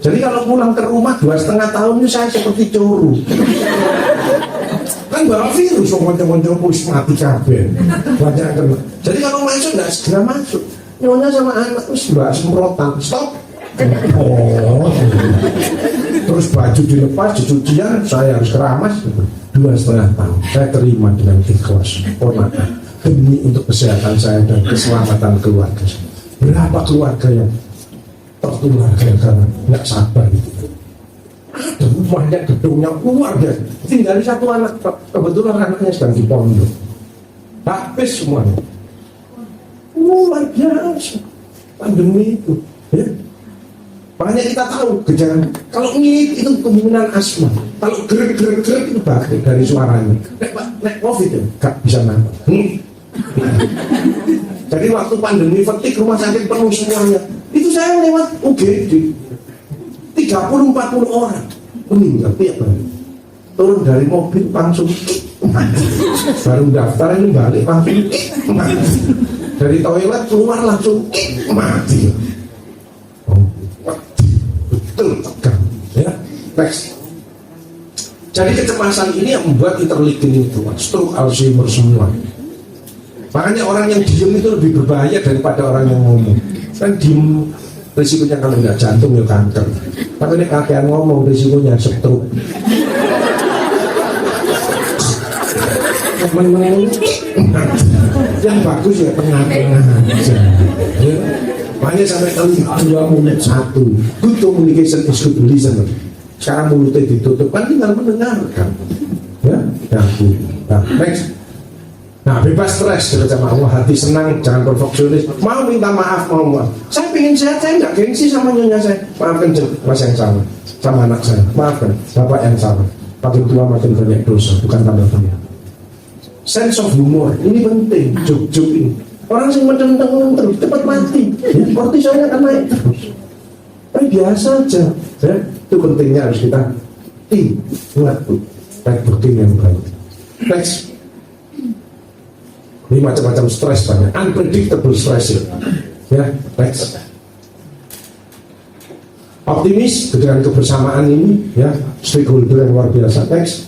Jadi kalau pulang ke rumah 2,5 tahun ini saya seperti curu. Kan bawa virus, ngomong-ngomong push mati kabel. Banyak kena. Jadi kalau masuk nggak segera masuk. Nyonya sama anak terus mbak semprotan, stop. Oh, terus baju dilepas, cucian, saya harus keramas. 2,5 tahun, saya terima dengan ikhlas, hormatan demi untuk kesehatan saya dan keselamatan keluarga saya. Berapa keluarga yang tertular karena nggak sabar gitu. Ada banyak gedungnya luar biasa. Tinggal satu anak, kebetulan anaknya sedang di pondok. Habis semuanya. Luar biasa pandemi itu, ya. Makanya kita tahu gejala. Kalau ngit itu kemungkinan asma. Kalau gerak itu batuk dari suaranya. Nek COVID itu gak bisa nafas. Jadi waktu pandemi fatigue rumah sakit penuh semuanya. Itu saya lewat UGD 30-40 orang meninggal tiap hari. Turun dari mobil langsung baru daftar ini balik langsung mati. Dari toilet keluar langsung mati. Oh, betul tegang ya. Next. Jadi kecemasan ini yang membuat interleukin itu stroke, Alzheimer semua. Makanya orang yang diem itu lebih berbahaya daripada orang yang ngomong. Kan diem risikonya kalau nggak jantung ya kanker. Tapi ini kakean ngomong risikonya stroke. Yang bagus ya tengah-tengah aja. Ya. Makanya sampai kali 2 menit 1. Good communication is good listener. Sekarang mulutnya ditutup kan tinggal mendengarkan. Ya, nah, next. Nah, bebas stres sama Allah, hati senang, jangan perfeksionis. Mau minta maaf, mau. Saya pengen sehat, saya nggak gengsi sama nyonya saya. Maafkan mas yang sama, sama anak saya. Maafkan bapak yang sama. Makin tua makin banyak dosa, bukan tambah banyak. Sense of humor ini penting, joke ini. Orang yang menteng-menteng terus cepat mati, kortisolnya akan naik terus. Tapi biasa aja, ya. Itu pentingnya harus kita ingat, networking yang baik. Next. Ini macam-macam stres banyak, unpredictable stress ya. Next. Optimis dengan kebersamaan ini ya, stakeholder yang luar biasa. Next.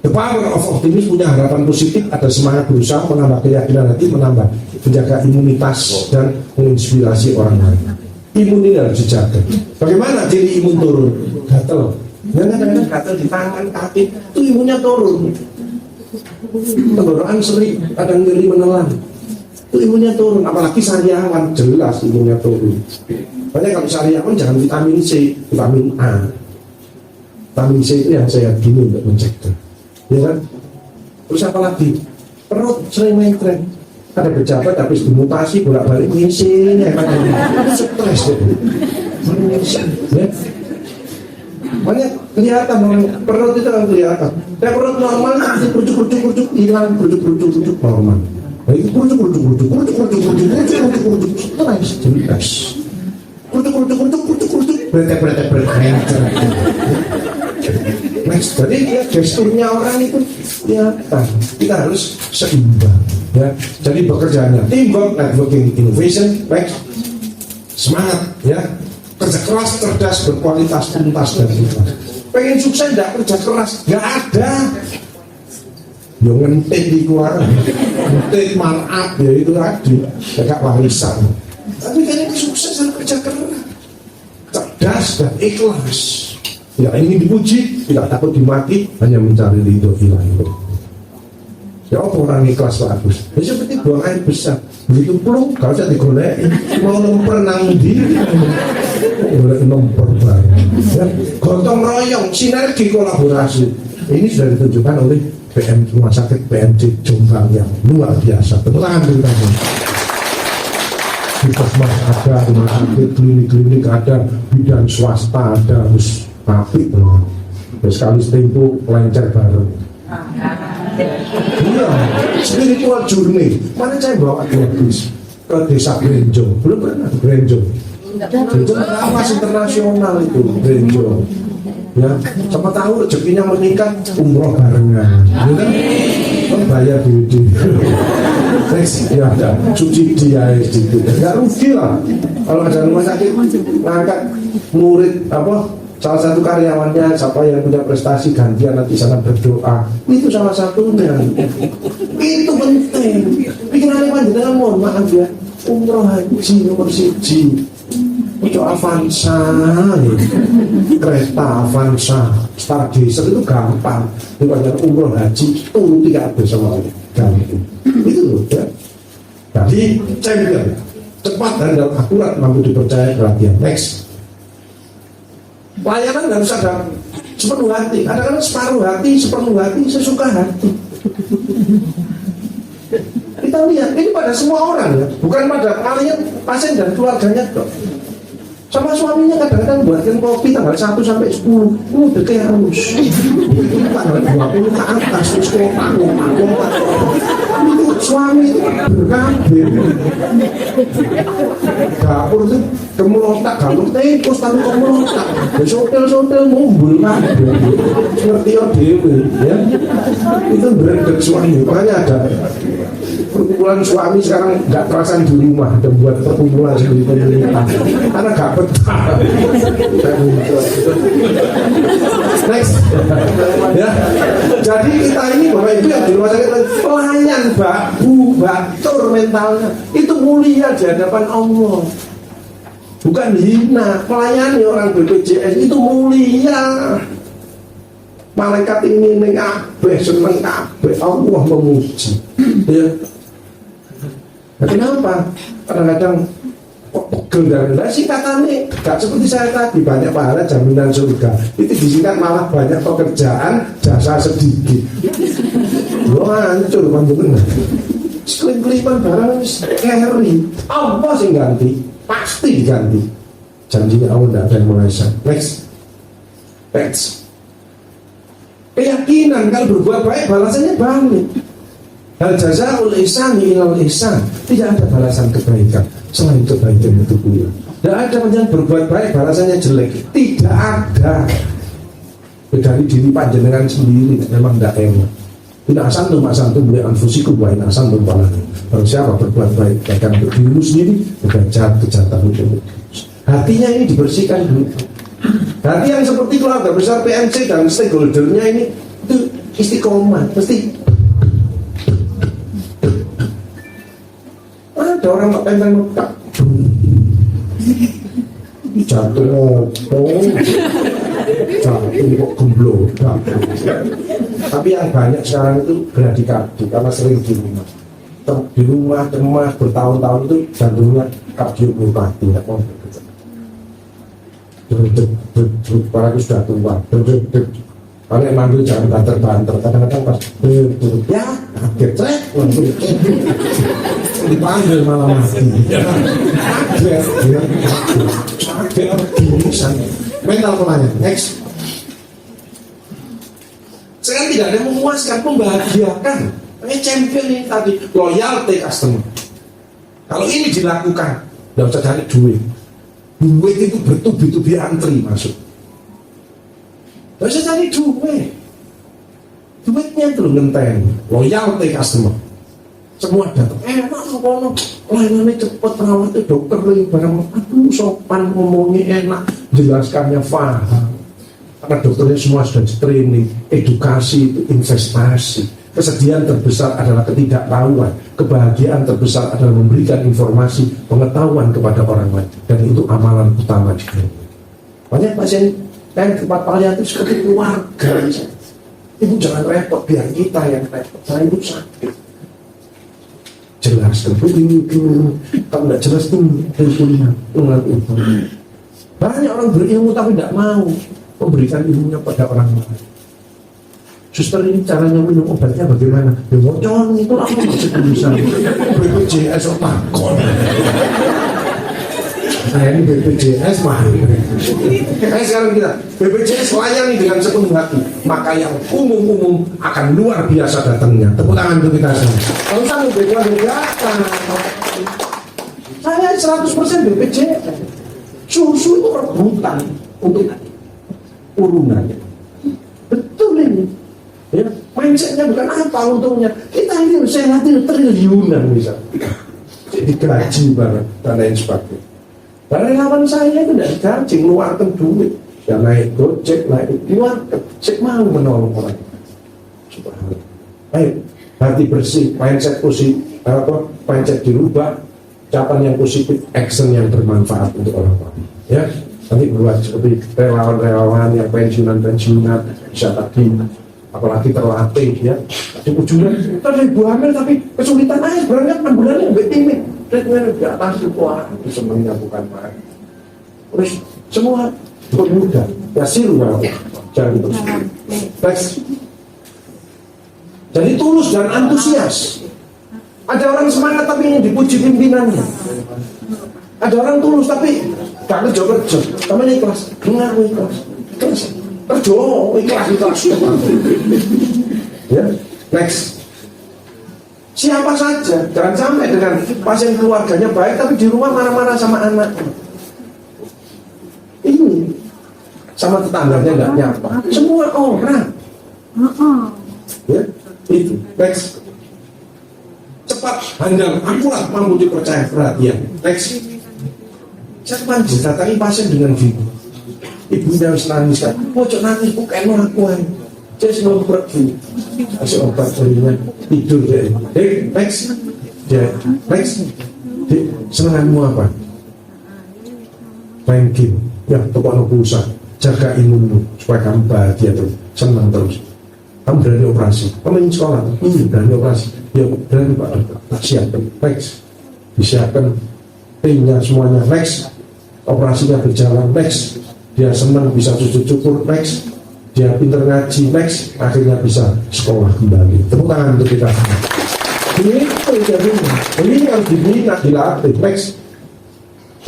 The power of optimis punya harapan positif, ada semangat berusaha, menambah keyakinan hati, menambah menjaga imunitas dan menginspirasi orang lain. Imun ini harus dijaga. Bagaimana ciri imun turun? Gatel. Kadang-kadang gatel di tangan, kaki, itu imunnya turun. Tenggorokan sering, kadang nyeri menelan, itu imunnya turun. Apalagi sariawan, jelas imunnya turun. Makanya kalau sariawan jangan vitamin C, vitamin A. Vitamin C itu yang saya gini untuk mencegah, ya kan? Terus apalagi perut sering mentreng, ada pejabat habis dimutasi bolak-balik ngisi, ya kan? Stres itu, ya. Makanya kelihatan orang perut itu kan kelihatan. Perut normal nanti kerucuk hilang, kerucuk normal. Nah itu kerucuk jelas. Kerucuk beretek. Next, jadi ya gesturnya orang itu kelihatan. Kita harus seimbang, ya. Jadi bekerjanya teamwork, networking, innovation, next. Semangat, ya. Kerja keras, cerdas, berkualitas, tuntas dan ikhlas. Pengen sukses tidak kerja keras, nggak ada. Yo ngentit di keluar, ngentit marab ya itu tadi, dekat warisan. Tapi kan sukses harus kerja keras, cerdas dan ikhlas. Ya ingin dipuji, tidak takut dimaki, hanya mencari ridho ilahi. Ya orang ikhlas bagus. Ya seperti buang air besar, begitu plung, gak usah digolek, mau lemper nang diri. Boleh nomor bareng, ya. Gotong royong, sinergi, kolaborasi. Ini sudah ditunjukkan oleh Rumah Sakit PMC Jombang yang luar biasa. Tepuk tangan kita. Puskesmas ada, rumah sakit, klinik-klinik ada, bidan swasta ada, harus apik loh. Sekali tempo lancar bareng. Iya, spiritual journey. Mana saya bawa gratis ke desa Grenjo? Belum pernah ke Grenjo. Grenjo kelas internasional itu Grenjo. Ya, siapa tahu rezekinya meningkat, umroh barengan. Ya kan bayar duit. Next, ya ada subsidi ya gitu. Nggak rugi lah kalau ada rumah sakit ngangkat murid salah satu karyawannya siapa yang punya prestasi gantian nanti sana berdoa, itu salah satunya. Itu penting. Pikirannya panjenengan mohon maaf ya, umroh haji nomor 1 itu Avanza, kereta Avanza, Stargazer itu gampang. Dibanding umroh haji turuti kabeh sama gampang. Itu loh ya. Jadi champion, cepat dan akurat, mampu dipercaya, perhatian. Next. Pelayanan harus ada sepenuh hati. Kadang-kadang separuh hati, sepenuh hati, sesuka hati. Kita lihat ini pada semua orang ya, bukan pada klien, pasien dan keluarganya dok. Sama suaminya kadang-kadang buatkan kopi tanggal 1 sampai 10, udah kayak harus tanggal 20 ke atas terus kopak. Itu suami itu berkabir. Dapur itu kemelotak, dapur tekos tapi kemelotak. Sotel-sotel mumbul kabir. Ngerti ya dewe ya. Itu beredek suami. Makanya ada perkumpulan suami sekarang nggak kerasan di rumah dan buat perkumpulan sendiri pemerintah karena nggak betah. Next ya, jadi kita ini bapak ibu yang di rumah sakit pelayan batur mentalnya itu mulia di hadapan Allah, bukan hina. Melayani orang BPJS itu mulia. Malaikat ini kabeh seneng kabeh, Allah memuji ya. Nah, kenapa? Kadang-kadang kok pegel dan singkatannya gak seperti saya tadi, banyak pahala jaminan surga. Itu disingkat malah banyak pekerjaan jasa sedikit. Lo hancur panjenengan. Kelip-kelipan barang carry. Allah sing ganti, pasti diganti. Janjinya Allah tidak ada yang meleset. Next. Keyakinan kalau berbuat baik balasannya balik. Hal jazaa'ul ihsani ilal ihsan. Tidak ada balasan kebaikan selain kebaikan itu pula. Tidak ada yang berbuat baik balasannya jelek. Tidak ada. Dari diri panjenengan sendiri memang tidak enak. Tidak asantum beli anfusikum wa in asantum falakum. Kalau siapa berbuat baik akan untuk dirimu sendiri, bukan jahat kejahatan itu. Hatinya ini dibersihkan dulu. Hati yang seperti keluarga besar PMC dan stakeholdernya ini itu istiqomah, mesti ada orang nggak pengen mekak jatuh kok gemblodak. Tapi yang banyak sekarang itu berdikadi karena sering di rumah cemas bertahun-tahun itu jantungnya kardiopati nggak mau. Para itu sudah tua. Kalau manggil jangan banter-banter. Kadang-kadang pas ya kaget trek dipanggil malah mati. Kaget gilisan. Mental kemana? Next. Sekarang tidak ada yang memuaskan, membahagiakan. Ini champion ini tadi loyalty customer. Kalau ini dilakukan, tidak usah cari duit. Duit itu bertubi-tubi antri masuk. Gak usah cari duit. Duitnya itu ngenteng. Loyalty customer. Semua datang. Enak kono. Layanannya cepet, perawatnya dokter lagi barang. Aduh sopan ngomongnya enak. Jelaskannya paham. Karena dokternya semua sudah training. Edukasi itu investasi. Kesedihan terbesar adalah ketidaktahuan. Kebahagiaan terbesar adalah memberikan informasi, pengetahuan kepada orang lain. Dan itu amalan utama di dunia. Banyak pasien yang tempat paliatif seperti keluarga. Ibu jangan repot, biar kita yang repot. Saya ibu sakit. Jelas, ini kalau tidak jelas itu ilmunya. Banyak orang berilmu tapi tidak mau memberikan ilmunya pada orang lain. suster ini caranya minum obatnya bagaimana? Ya jangan itu aku masih tulisan BPJS otakon. Nah ini BPJS mah. Sekarang kita BPJS layani dengan sepenuh hati, maka yang umum-umum akan luar biasa datangnya. Tepuk tangan untuk kita semua. Kalau saya berkeluarga, saya 100% BPJS. Susu itu rebutan untuk urunan. Betul ini. Ya, mindsetnya bukan apa untungnya. Kita ini sehat itu triliunan misalnya. Jadi gaji banget dan lain sebagainya. Relawan saya itu tidak gaji, ngeluarkan duit. Ya naik gojek, naik keluarkan. Saya mau menolong orang. Subhanallah. Baik, hati bersih, mindset positif, mindset dirubah, ucapan yang positif, action yang bermanfaat untuk orang lain. Ya, nanti buat seperti relawan-relawan yang pensiunan bisa tadi, apalagi terlatih ya. Di ujungnya kita ibu hamil tapi kesulitan aja berangkat 6 bulannya lebih timid. Treatment di atas itu bisa menyambungkan main. Terus semua bermudah. Ya siru jangan terus. Next. Jadi tulus dan antusias. Ada orang semangat tapi ingin dipuji pimpinannya. Ada orang tulus tapi gak kerja. Kamu ikhlas, dengar ikhlas. Ikhlas. Ya, next. Siapa saja, jangan sampai dengan pasien keluarganya baik tapi di rumah marah-marah sama anak. Ini sama tetangganya nggak nyapa. Semua orang. Ya, itu. Next. Cepat, handal, akurat, mampu dipercaya perhatian. Next. Saya datangi pasien dengan bingung. Ibunya harus nangis kan. Pojok nangis, bukan aku. Saya selalu pergi. Kasih obat jadinya tidur deh. Next. Next. Senanganmu apa? Main game. Ya, toko pulsa. Jaga imunmu supaya kamu bahagia terus, senang terus. Kamu berani operasi. Kamu ingin sekolah, berani operasi. Ya, berani Pak Dokter. Tak siapkan. Next. Disiapkan timnya semuanya. Next. Operasinya berjalan. Next. Dia senang bisa sujud syukur. Next. Dia pintar ngaji, next, akhirnya bisa sekolah kembali. Tepuk tangan untuk kita. Ini harus dibina, dilatih. Next.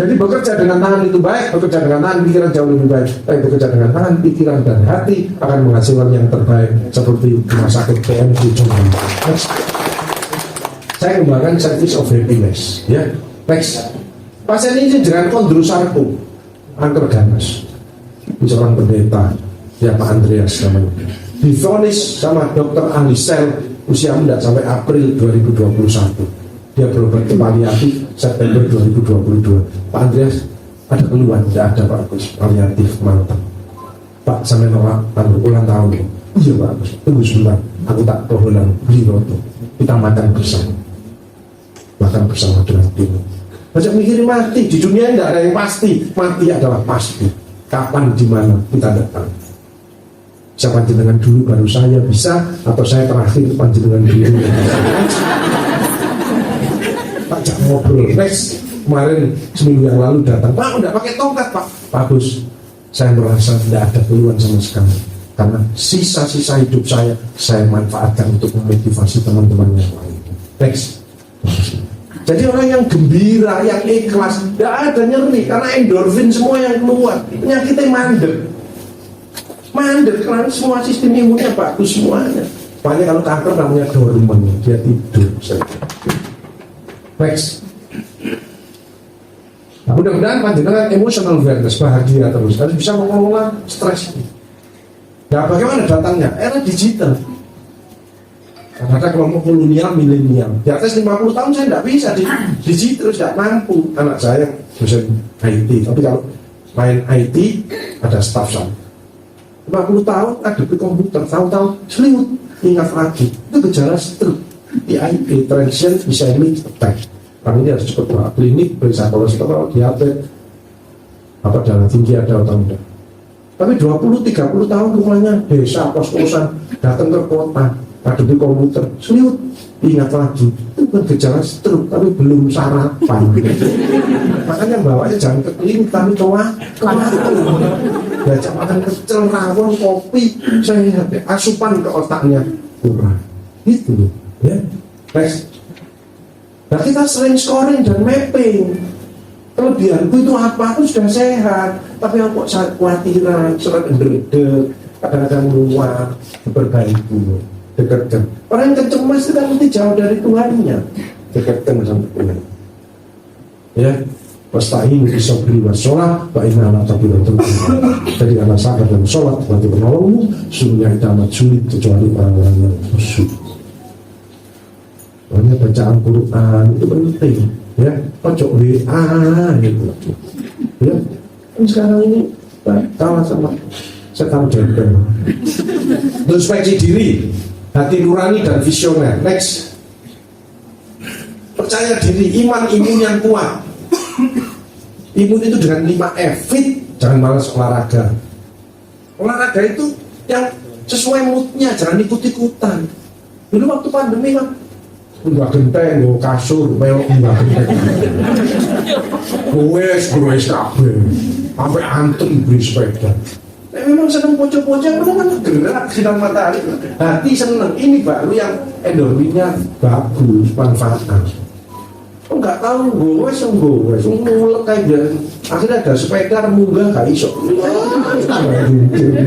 Jadi bekerja dengan tangan itu baik, bekerja dengan tangan pikiran jauh lebih baik. Tapi bekerja dengan tangan, pikiran dan hati akan menghasilkan yang terbaik seperti rumah sakit PMG contohnya. Next. Saya kembangkan service of happiness. Ya. Next. Pasien ini dengan kondrosarko, kanker ganas. Seorang pendeta. Ya Pak Andreas namanya divonis sama dokter ahli sel usia muda sampai April 2021. Dia berobat ke paliatif September 2022. Pak Andreas ada keluhan, tidak ada Pak Agus, paliatif mantap. Pak sampai nolak ulang tahun. Iya Pak Agus, tunggu sebentar, aku tak keholang beli roti, kita makan bersama dengan tim. Banyak mikirin mati, di dunia tidak ada yang pasti, mati adalah pasti. Kapan, di mana kita datang. Bisa panjenengan dulu baru saya bisa, atau saya terakhir panjenengan dulu. Pak jak ngobrol. Next. Kemarin seminggu yang lalu datang, Pak udah pakai tongkat Pak. Bagus. Saya merasa tidak ada keluhan sama sekali, karena sisa-sisa hidup saya manfaatkan untuk memotivasi teman-teman yang lain. Next. Jadi orang yang gembira, yang ikhlas, tidak ada nyeri karena endorfin semua yang keluar. Penyakitnya mandek karena semua sistem imunnya bagus semuanya. Makanya kalau kanker namanya dorman, dia tidur saja. Next. Nah, mudah-mudahan panjenengan emotional awareness, bahagia terus, harus bisa mengelola stres. Nah, bagaimana datangnya? Era digital. Ada kelompok kolonial milenial. Di atas 50 tahun saya tidak bisa digital, tidak mampu. Anak saya dosen IT, tapi kalau main IT ada staff saya. 50 tahun ada di komputer, tahu-tahu seliwut, ingat lagi. Itu gejala stroke. TIA, transient ischemic attack. Orang ini harus cepat bawa klinik, periksa kolesterol, diabetes, apa darah tinggi ada atau tidak. Tapi 20-30 tahun rumahnya desa, kos-kosan, datang ke kota, ada di komputer, seliwut, ingat lagi. Itu kan gejala stroke, tapi belum sarapan. makanya bawanya jangan kekeliling tapi tua. Baca makan kecil, rawon, kopi, saya asupan ke otaknya kurang. Gitu loh, ya. Next. Nah kita sering scoring dan mapping. Kelebihanku itu apa? Aku sudah sehat, tapi aku kok khawatiran, sering ndredeg, kadang-kadang luar, berbaiku, dekatkan. Orang yang cemas itu kan mesti jauh dari Tuhannya. Dekatkan sama Tuhan. Ya, wasta'inu bis-sabri was-shalah wa innaha lakabiratun. Jadi anak sabar dan sholat nanti menolongmu. Sungguhnya itu amat sulit kecuali orang-orang yang khusyuk. Makanya bacaan Quran itu penting, ya. Ojo WA gitu. Ya, kan sekarang ini kalah sama setan jempol. Introspeksi diri, hati nurani dan visioner. Next. Percaya diri, imun yang kuat. Imun itu dengan 5F, fit, jangan malas olahraga. Olahraga itu yang sesuai moodnya, jangan ikut-ikutan. Dulu waktu pandemi kan, nggak genteng, nggak kasur, melok nggak genteng. Gue kabel, sampai antri beli sepeda. Memang seneng pocok-pocok, kan gerak sinar matahari. Hati seneng, ini baru yang endorfinnya bagus, manfaatkan. Oh nggak tahu gue mulek aja. Akhirnya ada sepeda munggah gak iso.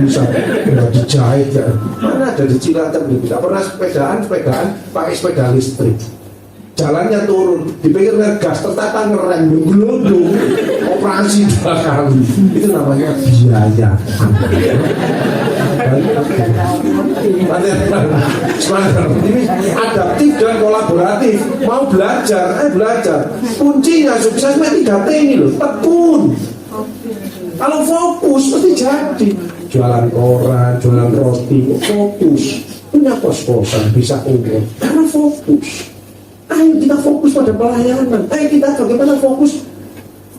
Bisa nggak dijahit kan? Mana ada di Cilacap tidak pernah sepedaan pakai sepeda listrik. Jalannya turun, dipikir ngegas, ternyata ngerem, gelundung, operasi 2 kali. Itu namanya biaya. Ini adaptif dan kolaboratif. Mau belajar, belajar. Kuncinya sukses 3T ini loh, tekun. Kalau fokus pasti jadi. Jualan koran, jualan roti, fokus. Punya kos-kosan, bisa umur. Karena fokus. Ayo kita fokus pada pelayanan. Ayo kita bagaimana fokus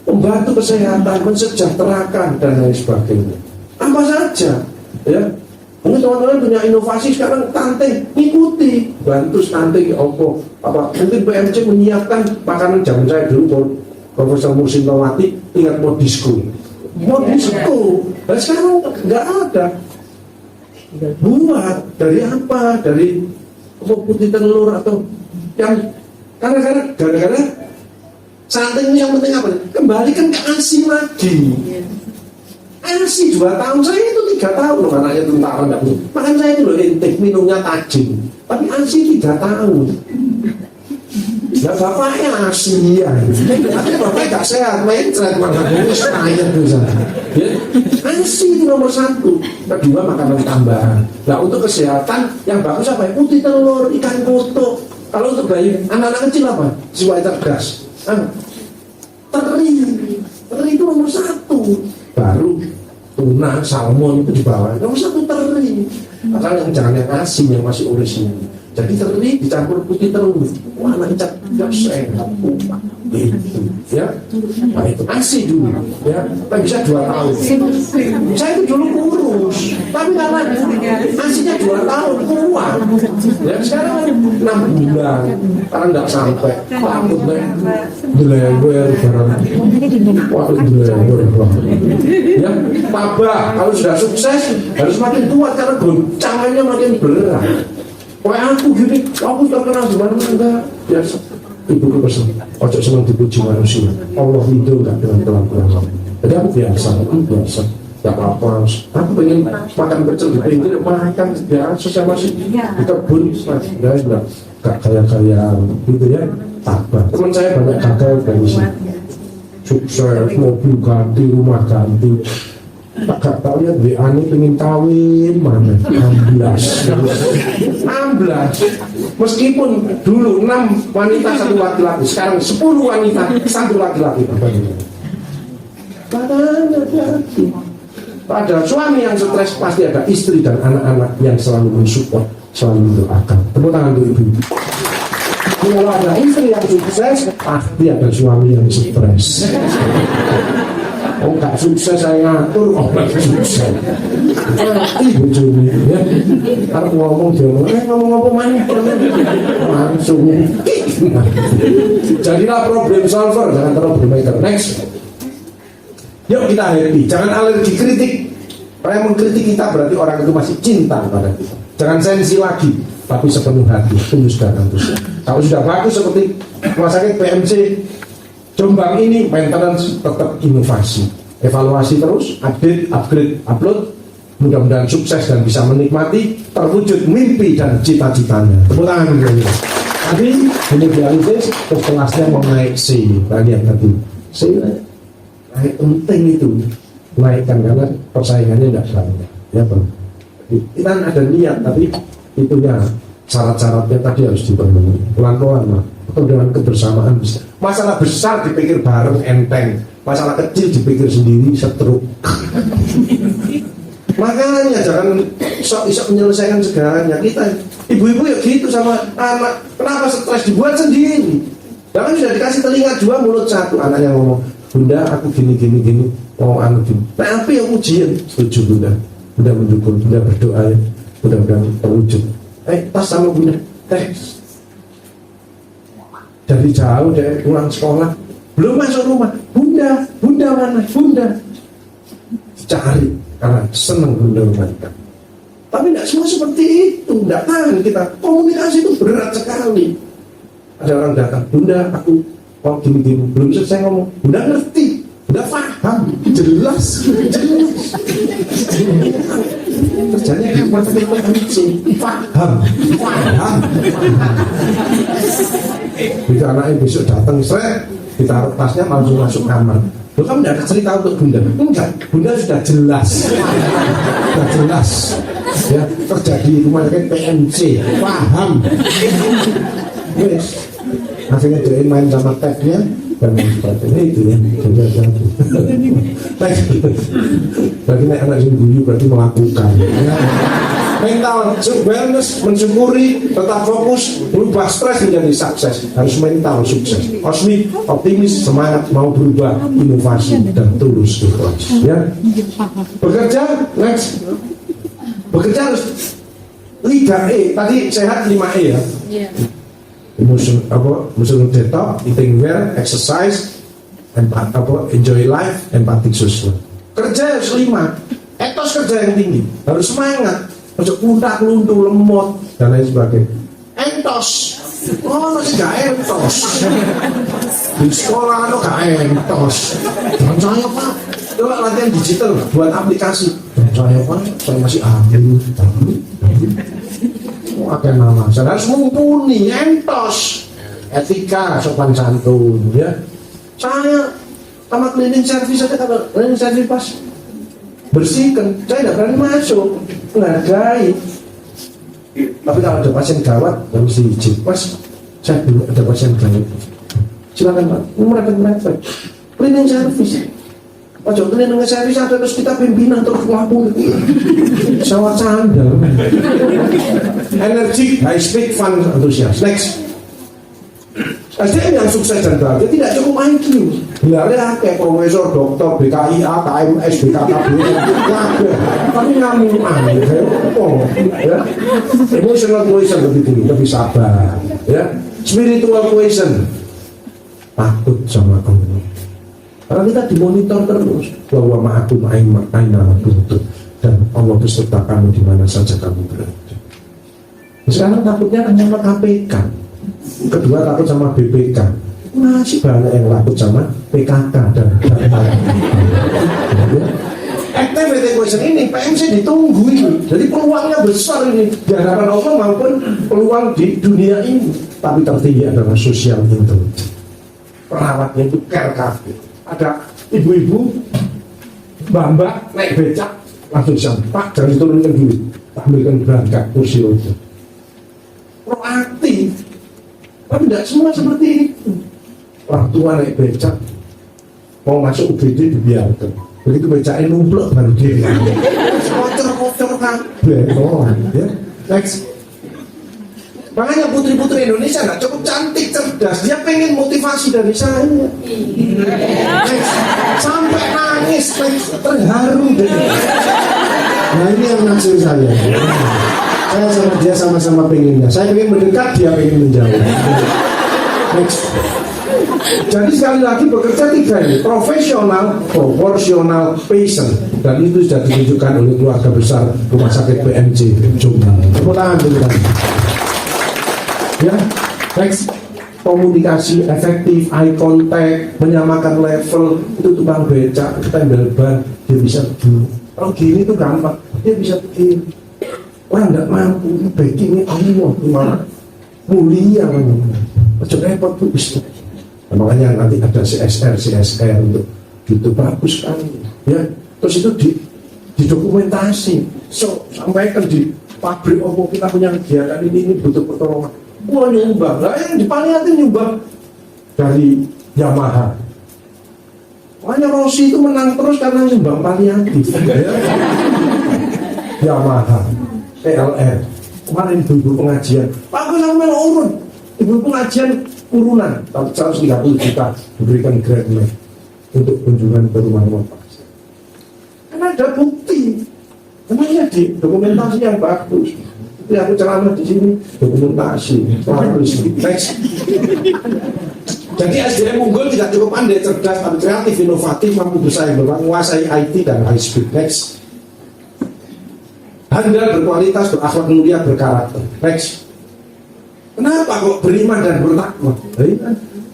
membantu kesehatan, mensejahterakan dan lain sebagainya. Apa saja, ya. Mungkin teman-teman punya inovasi sekarang, stunting, ikuti, bantu stunting, apa? Mungkin PMC menyiapkan makanan zaman saya dulu, Profesor Mursin Tawati ingat modisku. Dan sekarang nggak ada. Buat dari apa? Dari putih telur atau yang gara-gara stunting yang penting apa? Kembalikan ke ASI lagi. ASI 2 tahun, saya itu 3 tahun loh, anaknya tentara nggak punya. Makan saya itu loh intake, minumnya tajin. Tapi ASI 3 tahun. Ya bapaknya ASI ya. Tapi bapaknya gak sehat, mencret, makan bonus, kaya bisa. ASI itu nomor 1. Kedua makanan tambahan. Nah untuk kesehatan yang bagus apa ya? Putih telur, ikan kotok. Kalau untuk bayi, anak-anak kecil apa? Siswa cerdas. Teri itu nomor 1. Baru tuna, salmon itu di bawah. Nomor 1 teri. Asal yang jangan yang asin, yang masih orisinil. Jadi teri dicampur putih telur. Wah, anak tidak sehat. Gitu, ya. Nah itu ASI dulu, ya. Tapi bisa 2 tahun. Saya itu dulu kurus, tapi karena ASI-nya 2 tahun kuat. Ya sekarang 6 bulan, karena nggak sampai. Takut deh, delewer barang. Wah, delewer banget. Ya, tabah. Kalau sudah sukses harus makin kuat karena goncangannya makin berat. Kayak aku gini, aku terkenal di mana enggak biasa. Ibu pesan, ojo senang dipuji manusia. Allah itu enggak dengan kelakuan kamu. Jadi aku biasa, gak apa-apa. Aku pengen makan pecel di pinggir, makan biasa sama sih. Di kebun, enggak kaya-kaya gitu ya. Tabah. Teman saya banyak gagal dari sini. Sukses, mobil ganti, rumah ganti. Tak tahu ya WA-nya pengen kawin mana 16 meskipun dulu 6 wanita 1 laki-laki, sekarang 10 wanita 1 laki-laki. Pada suami yang stres pasti ada istri dan anak-anak yang selalu mensupport, selalu mendoakan. Tepuk tangan untuk ibu. Kalau ada istri yang sukses pasti ada suami yang stres. Oh gak sukses saya ngatur, oh gak sukses. mati bojone ya. Arep ngomong dia ngomong apa maneh langsung. Jadilah problem solver, jangan problem maker. Next. Yuk kita happy, jangan alergi kritik. Orang yang mengkritik kita berarti orang itu masih cinta pada kita. Jangan sensi lagi, tapi sepenuh hati, tulus dan antusias. Kalau sudah bagus seperti rumah sakit PMC Jombang ini, maintenance tetap inovasi, evaluasi terus, upgrade, upload. Mudah-mudahan sukses dan bisa menikmati terwujud mimpi dan cita-citanya. Tepuk tangan dulu. Tadi ini realitas, terus kelasnya mau naik C. Bagian tadi C naik penting itu, naikkan karena persaingannya tidak sama. Ya bang. Kita ada niat tapi itu ya syarat-syaratnya tadi harus dipenuhi. Pelan-pelan mah. Atau dengan kebersamaan bisa. Masalah besar dipikir bareng enteng, masalah kecil dipikir sendiri setruk. Makanya jangan sok-sok menyelesaikan segalanya. Kita ibu-ibu ya gitu sama anak. Kenapa stres? Dibuat sendiri. Jangan sudah dikasih telinga dua mulut satu. Anaknya ngomong, bunda aku gini. Mau anu gini. Tapi yang ujian setuju bunda. Bunda mendukung, bunda berdoa ya. Mudah-mudahan terwujud. Tas sama bunda. Dari jauh dari pulang sekolah belum masuk rumah. Bunda mana? Bunda cari. Karena senang bunda memberikan. Tapi tidak semua seperti itu. Tidak tahan kita. Komunikasi itu berat sekali. Ada orang datang, bunda aku mau gini. Belum selesai ngomong. Bunda ngerti. Bunda paham. Jelas. Kerjanya kapan paham. Bisa anaknya besok datang, ditaruh tasnya langsung masuk kamar. Loh, kamu tidak ada cerita untuk bunda? Enggak, bunda sudah jelas. Ya, terjadi rumah sakit PMC, paham. Wes, akhirnya dia main sama tagnya dan sebagainya itu ya. Berarti anak sungguh berarti melakukan. Mental wellness, mensyukuri, tetap fokus, berubah stres menjadi sukses. Harus mental sukses. Osmi, optimis, semangat, mau berubah, inovasi dan tulus ikhlas. Ya. Bekerja, next. Bekerja harus 3E. Tadi sehat 5E ya. Emotional detox, eating well, exercise, enjoy life, empathic social. Kerja harus 5. Etos kerja yang tinggi, harus semangat. Masuk kuntak, luntur, lemot dan lain sebagainya. Entos, masih gak entos. Di sekolah gak entos. Jangan saya pak, coba latihan digital buat aplikasi. Jangan saya pak, saya masih ambil. Ada nama, saya harus mumpuni, entos. Etika, sopan santun, ya. Saya sama cleaning service aja, kalau cleaning service pas bersihkan, saya tidak berani masuk, menghargai. Tapi kalau ada pasien gawat, yang mesti izin. Mas, saya dulu ada pasien gawat. Silakan pak, merepet. Cleaning service. Ojo cleaning service ada terus kita pimpinan terus lapor. Sawat sandal. Energi, high speed, fun, antusias. Next. SDM yang sukses dan bahagia tidak cukup IQ. Gelarnya kayak profesor, dokter, BKIA, KMS, BKKB, tapi ngamun ya. Emotional quotient lebih sabar, ya. Spiritual quotient takut sama Allah. Karena kita dimonitor terus bahwa ma'akum aina kuntum dan Allah beserta kamu di mana saja kamu berada. Sekarang takutnya hanya sama KPK. Kedua takut sama BPK. Masih banyak yang takut sama PKK dan activity question ini PMC ditunggu ini. Jadi peluangnya besar ini di hadapan Allah maupun peluang di dunia ini. Tapi tertinggi adalah sosial intelligence. Perawatnya itu care cafe. Ada ibu-ibu mbak-mbak naik becak langsung sampak, jangan diturunkan dulu, ambilkan berangkat kursi roda. Proaktif. Tapi tidak semua seperti itu. Orang tua naik becak mau masuk UGD dibiarkan. Begitu becaknya numplok baru dia kocor kan. Ya. Next. Makanya putri-putri Indonesia nggak cukup cantik, cerdas. Dia pengen motivasi dari saya. Next. Sampai nangis, terharu. Nah ini yang naksir saya. Saya sama dia sama-sama pengennya. Saya pengen mendekat, dia pengen menjauh. Next. Jadi sekali lagi bekerja tiga ini: profesional, proporsional, patient. Dan itu sudah ditunjukkan oleh keluarga besar Rumah Sakit PMJ Jombang. Tepuk tangan. Ya, next. Komunikasi efektif, eye contact, menyamakan level. Itu tukang becak, tembel ban, dia bisa dulu. Kalau gini tuh gampang, dia bisa begini. Orang nggak mampu, baking ini Allah gimana? Mulia kan? Macam repot tuh bisa. Nah, makanya nanti ada CSR untuk gitu, bagus sekali. Ya, terus itu didokumentasi. So sampaikan di pabrik kita punya kegiatan ini butuh pertolongan. Wah nyumbang, lah yang di Paliatif nyumbang dari Yamaha. Makanya Rossi itu menang terus karena nyumbang Paliatif. Ya. Yamaha, PLR. Kemarin ibu pengajian, Pak aku sampai urun. Ibu pengajian urunan 130 juta diberikan grant untuk kunjungan ke rumah pasien. Karena ada bukti, namanya di dokumentasi yang bagus. Ya aku ceramah di sini dokumentasi bagus. Next. Jadi SDM unggul tidak cukup pandai, cerdas, tapi kreatif, inovatif, mampu bersaing, menguasai IT dan high speed. Next. Handal, berkualitas, berakhlak mulia, berkarakter. Next. Kenapa kok beriman dan bertakwa?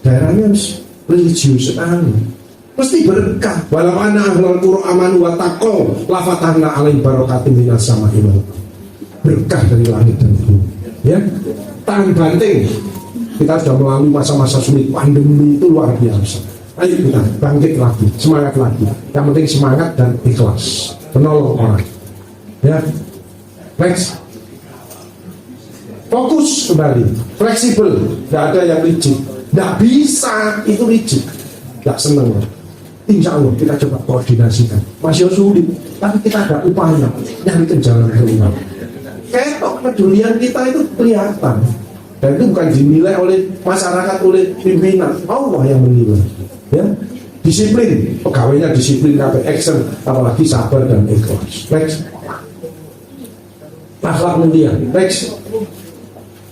Daerahnya harus religius sekali. Mesti berkah. Walau ana ahlul qura amanu wa taqaw la fatahna alaihim barakatin minas sama'i wal ardh. Berkah dari langit dan bumi. Ya, tahan banting. Kita sudah melalui masa-masa sulit, pandemi itu luar biasa. Ayo kita bangkit lagi, semangat lagi. Yang penting semangat dan ikhlas, menolong orang. Ya, next. Fokus kembali, fleksibel, tidak ada yang rigid. Tidak bisa itu rigid, tidak seneng. Insya Allah kita coba koordinasikan. Masih sulit, tapi kita ada upaya nyari ke jalan keluar. Ketok kepedulian kita itu kelihatan, dan itu bukan dinilai oleh masyarakat, oleh pimpinan, Allah yang menilai. Ya, disiplin, pegawainya disiplin, kabeh action, apalagi sabar dan ikhlas. Next. Akhlak mulia. Next.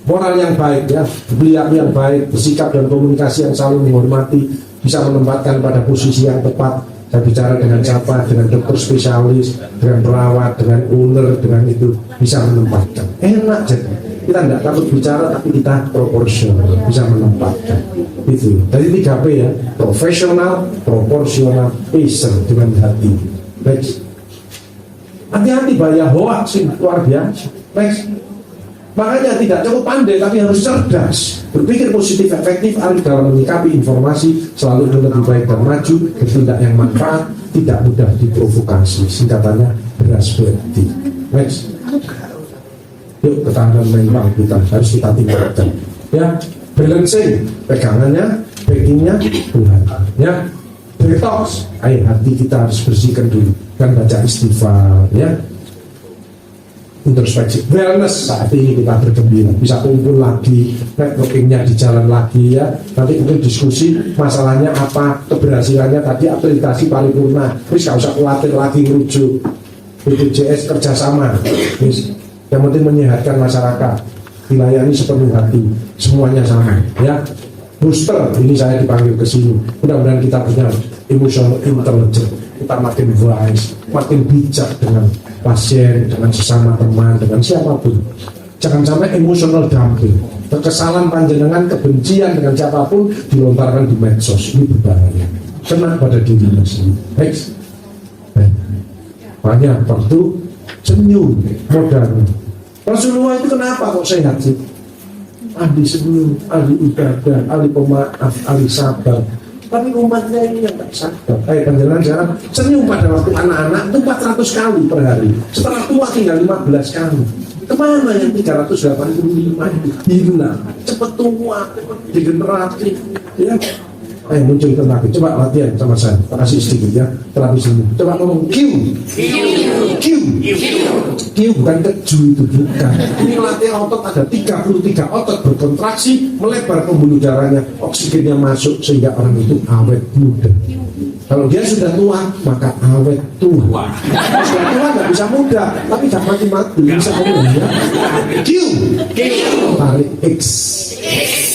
Moral yang baik, ya, perilaku yang baik, bersikap dan komunikasi yang saling menghormati, bisa menempatkan pada posisi yang tepat. Saya bicara dengan siapa, dengan dokter spesialis, dengan perawat, dengan owner, dengan itu bisa menempatkan. Enak jadi. Kita tidak takut bicara, tapi kita proporsional, bisa menempatkan. Itu. Dari 3P ya, profesional, proporsional, patient dengan hati. Next. Hati-hati bahaya hoax sih, luar biasa. Next. Makanya tidak cukup pandai, tapi harus cerdas, berpikir positif, efektif, arif dalam menyikapi informasi, selalu lebih baik dan maju, bertindak yang manfaat, tidak mudah diprovokasi. Singkatannya beras berarti. Next. Yuk ketahanan mental kita harus kita tingkatkan. Ya, balancing, pegangannya, backingnya, Tuhan. Ya, detox, air hati kita harus bersihkan dulu, kan baca istighfar, ya. Introspeksi, wellness, saat ini kita bergembira, bisa kumpul lagi, networkingnya di jalan lagi, ya. Nanti mungkin diskusi masalahnya apa, keberhasilannya tadi akreditasi paripurna, terus gak usah khawatir lagi ngerujuk BPJS kerjasama, yang penting menyehatkan masyarakat, dilayani sepenuh hati, semuanya sama, ya. Booster, ini saya dipanggil ke sini, mudah-mudahan kita punya emotional intelligence, kita makin wise, makin bijak dengan pasien, dengan sesama teman, dengan siapapun. Jangan sampai emotional dumping, kekesalan panjenengan, kebencian dengan siapapun dilontarkan di medsos. Ini berbahaya, kena pada dirinya sendiri. Next. Banyak waktu senyum, modal. Rasulullah itu kenapa kok sehat sih? Ahli senyum, ahli ibadah, ahli pemaaf, ahli sabar. Tapi umatnya ini yang tak sabar. Panjenengan sekarang senyum pada waktu anak-anak itu 400 kali per hari. Setelah tua tinggal 15 kali. Kemana yang 385 itu? Hilang. Cepat tua, cepat degeneratif. Ya. Muncul lagi. Coba latihan sama saya. Kasih sedikit ya. Terapi senyum. Coba ngomong Q. Q bukan keju itu, bukan. Ini latihan otot, ada 33 otot berkontraksi, melebar pembuluh darahnya, oksigennya masuk sehingga orang itu awet muda. Kalau dia sudah tua, maka awet tua. Sudah tua nggak bisa muda, tapi jangan mati-mati. Bisa ngomong ya. Q, tarik X,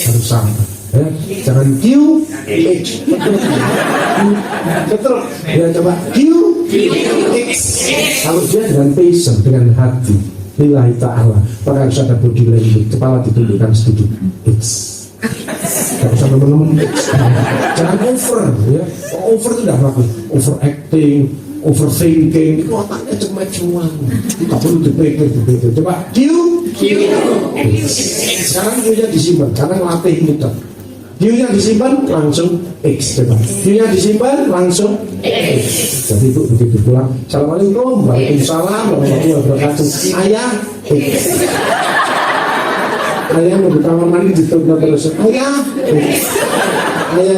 harus sama. Ya, jangan Q, H. Betul. Ya coba Q, X. Kalau dia dengan passion, dengan hati, lillahi ta'ala, maka harus ada body language. Kepala ditundukkan sedikit X. Gak usah teman-teman, jangan over ya. Over itu udah bagus, overacting, overthinking, itu otaknya cuma-cuman. Gak perlu dipikir. Coba Q. Sekarang Q-nya disimpan, karena ngelatih mudah. Q-nya disimpan langsung X. Q-nya disimpan langsung X. Jadi itu begitu pulang. Assalamualaikum, waalaikumsalam, warahmatullahi wabarakatuh. Ayah X. Ayah mau di kamar mandi ditutup terus. Ayah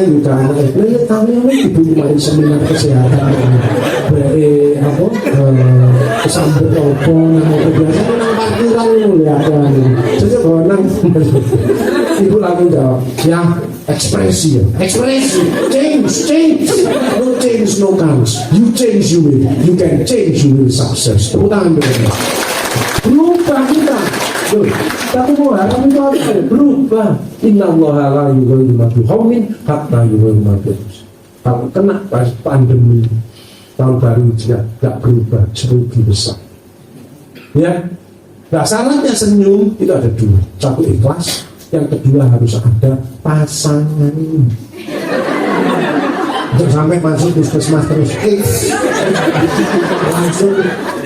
juga anak. Lihat kami ini ibu mari seminar kesehatan. Dari apa? Kesambut apa? Nama biasa nang parkiran lihat kan. Jadi kalau nang ibu langsung jawab. Ya ekspresi ya. Ekspresi. Change. No change, no counts. You change, you will. You can change, you will success. Tepuk tangan dulu. Berubah kita. Tapi mau haram itu apa? Berubah. Inna allaha la yughayyiru ma biqaumin hatta yughayyiru ma bihim. Kalau kena pandemi tahun baru dia tidak berubah, serugi besar. Ya, nah syaratnya senyum itu ada dua. Satu ikhlas, yang kedua harus ada pasangan. Untuk sampai masuk puskesmas terus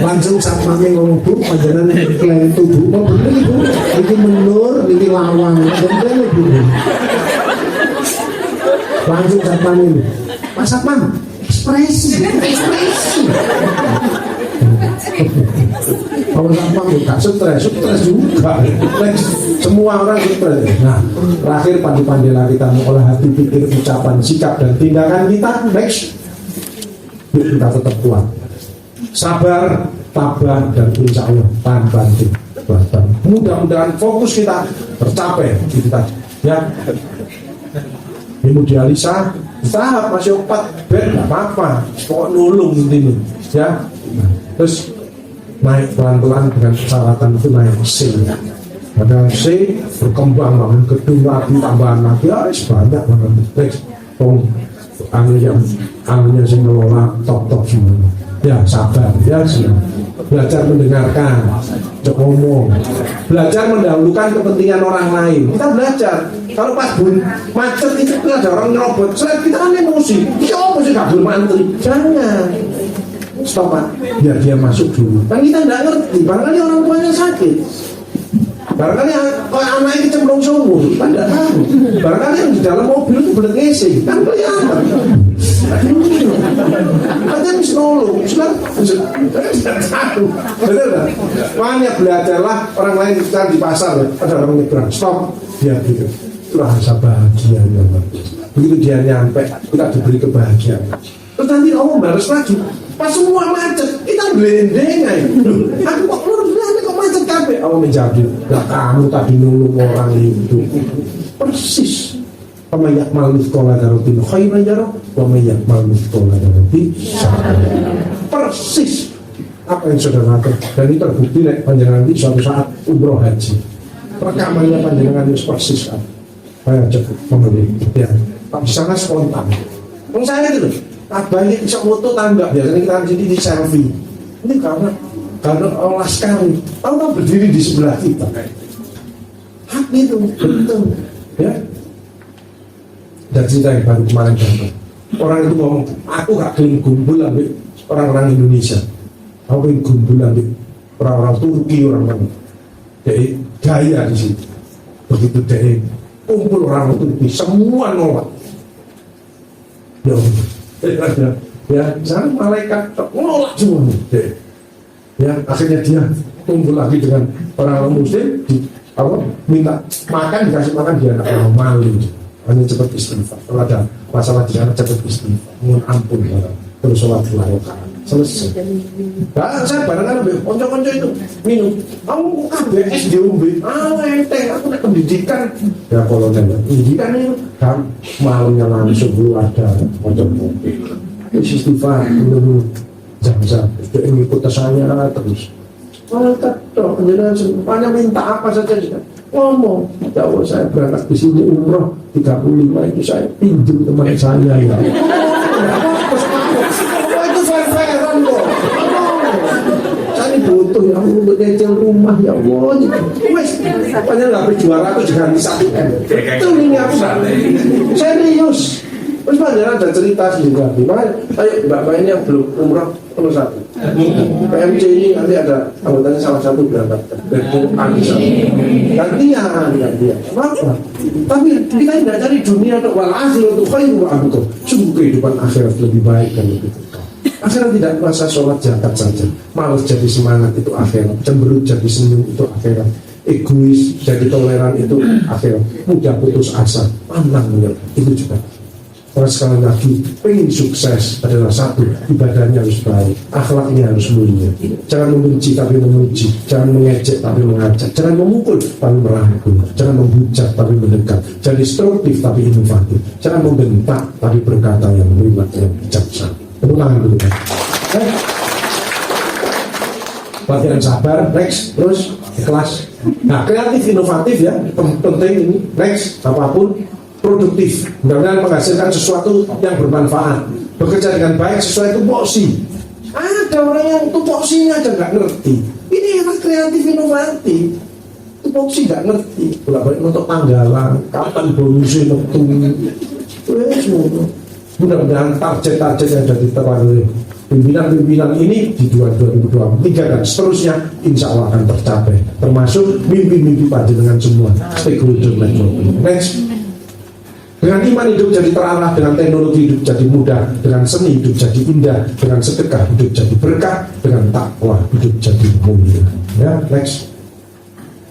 langsung saat mami ngomong bu panjangan klaim tubuh mau beli bu ini menur ini lawang dan ibu langsung saat mami Mas Satpam ekspresi kalau Satpam gak stres juga semua orang stres. Nah terakhir pandai-pandailah kita mengolah hati, pikir, ucapan, sikap dan tindakan kita. Next kita tetap kuat, sabar, tabah, dan insya Allah tahan banting. Mudah-mudahan fokus kita tercapai kita ya. Hemodialisa tahap masih 4 bed nggak apa-apa, pokok nulung ini ya. Terus naik pelan-pelan dengan persyaratan itu naik C. Pada C berkembang bangun kedua lagi tambahan lagi harus banyak banget. Next, anunya sih ngelola top semua. Ya sabar ya sih. Belajar mendengarkan, ngomong, belajar mendahulukan kepentingan orang lain. Kita belajar. Kalau pas macet itu ada orang nyerobot, kita kan emosi. Iya emosi gak boleh mantri. Jangan. Stop Pak, biar dia masuk dulu. Kan kita nggak ngerti, barangkali orang tuanya sakit, barangkali anaknya kecemplung sumur, kan nggak tahu. Barangkali yang di dalam mobil itu bener ngisi, kan kelihatan. Ada yang nolong, sudah tidak tahu, bener nggak? Makanya belajarlah orang lain kita di pasar, ada orang nyebrang, stop, dia gitu. Itulah rasa bahagia yang begitu dia nyampe, kita diberi kebahagiaan. Terus nanti Allah balas lagi. Pas semua macet, kita blending aja. Aku kok lurus kok macet kabeh. Allah menjawab, lah kamu tadi nulung orang itu. Persis. Wa may ya'mal mithqala dzarratin khairan yarah, wa may ya'mal mithqala dzarratin syarran yarah. Persis apa yang sudah lakukan. Dan ini terbukti panjenengan di suatu saat umroh haji. Rekamannya panjenengan itu persis kan. Saya cukup membeli. Ya, di sana spontan. Saya itu loh. Abangnya bisa foto tangga, biasanya kita di sini di selfie. Ini karena olah sekali. Tahu berdiri di sebelah kita. Hak itu betul, ya. Dan cerita yang baru kemarin datang. Orang itu ngomong, aku gak pengen gumbul ambil orang-orang Indonesia. Aku pengen gumbul ambil orang-orang Turki, orang-orang. Jadi gaya di situ. Begitu dari kumpul orang Turki, semua nolak. Ya, misalnya malaikat nolak semua. Ya, akhirnya dia kumpul lagi dengan orang Muslim, minta makan, dikasih makan, dia nggak mau malu. Hanya cepat istighfar. Kalau ada masalah di sana cepat istighfar, mohon ampun, terus sholat 2 rakaat, selesai. Nah, saya barengan ambil konco-konco itu minum. Kamu KBS diombe, enteng. Aku nak pendidikan. Ya kalau pendidikan itu kan malamnya langsung dulu ada konco-konco. istighfar dulu jangan ikut saya terus malaikat dong penjelasan semuanya minta apa saja ngomong ya Allah saya berangkat di sini umroh 35 itu saya pinjam teman saya ya itu fair-fairan kok saya butuh ya Allah untuk nyicil rumah ya Allah wes apanya nggak berjuara aku jangan di 1M itu ini aku serius terus panjangan ada cerita sendiri makanya ayo mbak ini yang belum umroh nomor 1 PMC ini nanti ada anggotanya salah satu berangkat gantian apa tapi kita tidak cari dunia untuk walhasil untuk khairu wa abqah sungguh kehidupan akhirat lebih baik dan lebih kekal. Akhirat tidak merasa sholat zakat saja malas jadi semangat itu akhirat cemberut jadi senyum itu akhirat egois jadi toleran itu akhirat mudah putus asa pantang menyerah itu juga. Karena sekali lagi pengen sukses adalah satu, ibadahnya harus baik, akhlaknya harus mulia. Jangan membenci tapi memuji, jangan mengejek tapi mengajak, jangan memukul tapi merangkul, jangan menghujat tapi mendekat, jangan destruktif tapi inovatif, jangan membentak tapi berkata yang menerima yang bijaksana. Tepuk tangan dulu kan. Latihan sabar, next, terus ikhlas. Nah, kreatif inovatif ya, penting ini, next, apapun. Produktif, mudah-mudahan menghasilkan sesuatu yang bermanfaat, bekerja dengan baik sesuai tupoksi. Ada orang yang tupoksinya aja nggak ngerti. Ini emang kreatif inovatif, tupoksi nggak ngerti. Bolak-balik untuk tanggalan, kapan bonusnya mudah-mudahan target-target yang sudah diterapkan pimpinan-pimpinan ini di 2023 dan seterusnya insya Allah akan tercapai, termasuk mimpi-mimpi panjenengan semua stakeholder network. Next. Dengan iman hidup jadi terarah, dengan teknologi hidup jadi mudah, dengan seni hidup jadi indah, dengan sedekah hidup jadi berkah, dengan takwa hidup jadi mulia. Ya, next.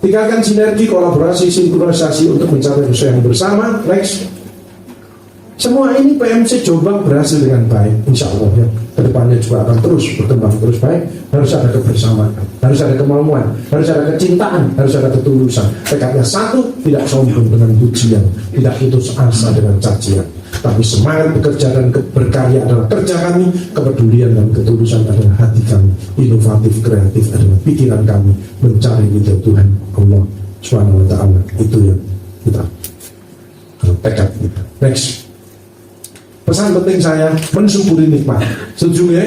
Tinggalkan sinergi, kolaborasi, sinkronisasi untuk mencapai usaha yang bersama. Next. Semua ini PMC Jombang berhasil dengan baik, insya Allah ya. Kedepannya juga akan terus berkembang terus baik. Harus ada kebersamaan, harus ada kemauan, harus ada kecintaan, harus ada ketulusan. Tekadnya satu, tidak sombong dengan pujian, tidak putus asa dengan cacian. Tapi semangat bekerja dan berkarya adalah kerja kami, kepedulian dan ketulusan adalah hati kami, inovatif kreatif adalah pikiran kami mencari ridho Tuhan Allah Subhanahu wa Ta'ala. Itu yang kita tekad kita. Next. Pesan penting saya mensyukuri nikmat. Setuju ya?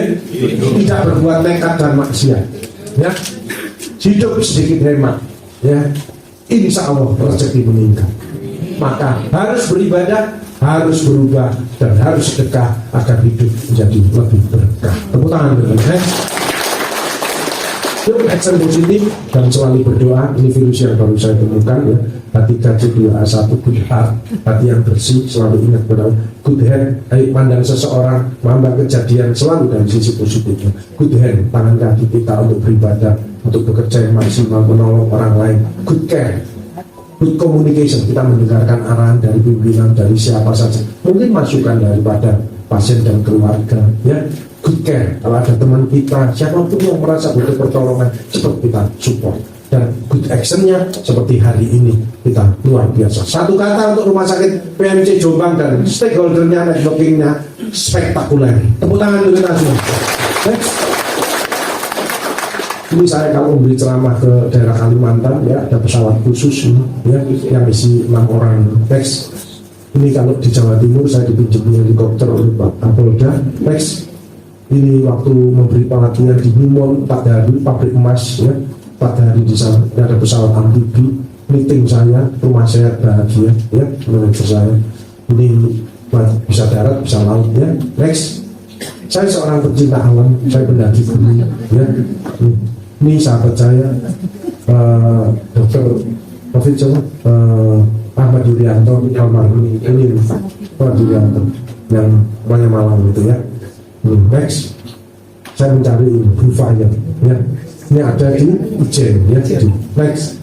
Tidak berbuat nekat dan maksiat. Ya, hidup sedikit hemat. Ya, insya Allah rezeki meningkat. Maka harus beribadah, harus berubah dan harus sedekah agar hidup menjadi lebih berkah. Tepuk tangan dulu. Yuk, action positif dan selalu berdoa. Ini virus yang baru saya temukan ya. Hati KC2A1 good heart, hati yang bersih, selalu ingat pada good hand. Ayo pandang seseorang, memandang kejadian selalu dari sisi positifnya. Good hand, tangan kaki kita untuk beribadah, untuk bekerja yang maksimal, menolong orang lain. Good care, good communication, kita mendengarkan arahan dari pimpinan, dari siapa saja. Mungkin masukan daripada pasien dan keluarga, ya. Good care, kalau ada teman kita, siapapun yang merasa butuh pertolongan, cepat kita support. Dan good actionnya seperti hari ini kita luar biasa. Satu kata untuk rumah sakit PMC Jombang dan stakeholdernya, networkingnya spektakuler. Tepuk tangan dulu kita semua. Ini saya kalau memberi ceramah ke daerah Kalimantan ya, ada pesawat khusus ya, yang isi 6 orang. Next. Ini kalau di Jawa Timur saya dipinjam helikopter oleh Pak Kapolda. Next. Ini waktu memberi pelatihan di Mimon 4 hari pabrik emas ya. 4 hari di sana ada pesawat amfibi, meeting saya, rumah saya bahagia ya, manajer saya ini bisa darat bisa laut ya. Next, saya seorang pecinta alam, saya pendaki gunung ya. Ini sahabat saya Dr. Covid Ahmad Yuryanto almarhum ini Ahmad Yuryanto yang banyak malam itu ya. Next, saya mencari Blue Fire ya. Ini ada di Ijen ya, di next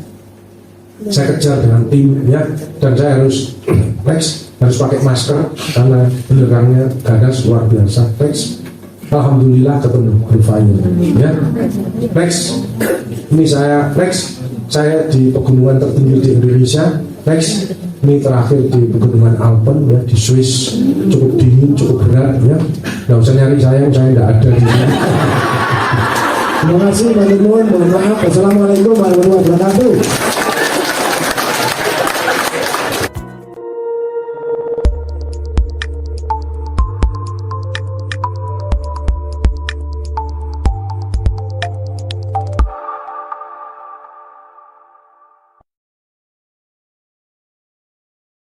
saya kejar dengan tim ya, dan saya harus next harus pakai masker karena belakangnya ganas luar biasa. Next, alhamdulillah ketemu berfire ya. Next, ini saya next saya di pegunungan tertinggi di Indonesia. Next, Ini terakhir di Pegunungan Alpen ya, di Swiss, cukup dingin, cukup berat ya. Nggak usah nyari saya nggak ada di sini. Terima kasih, mohon maaf. Assalamualaikum warahmatullahi wabarakatuh.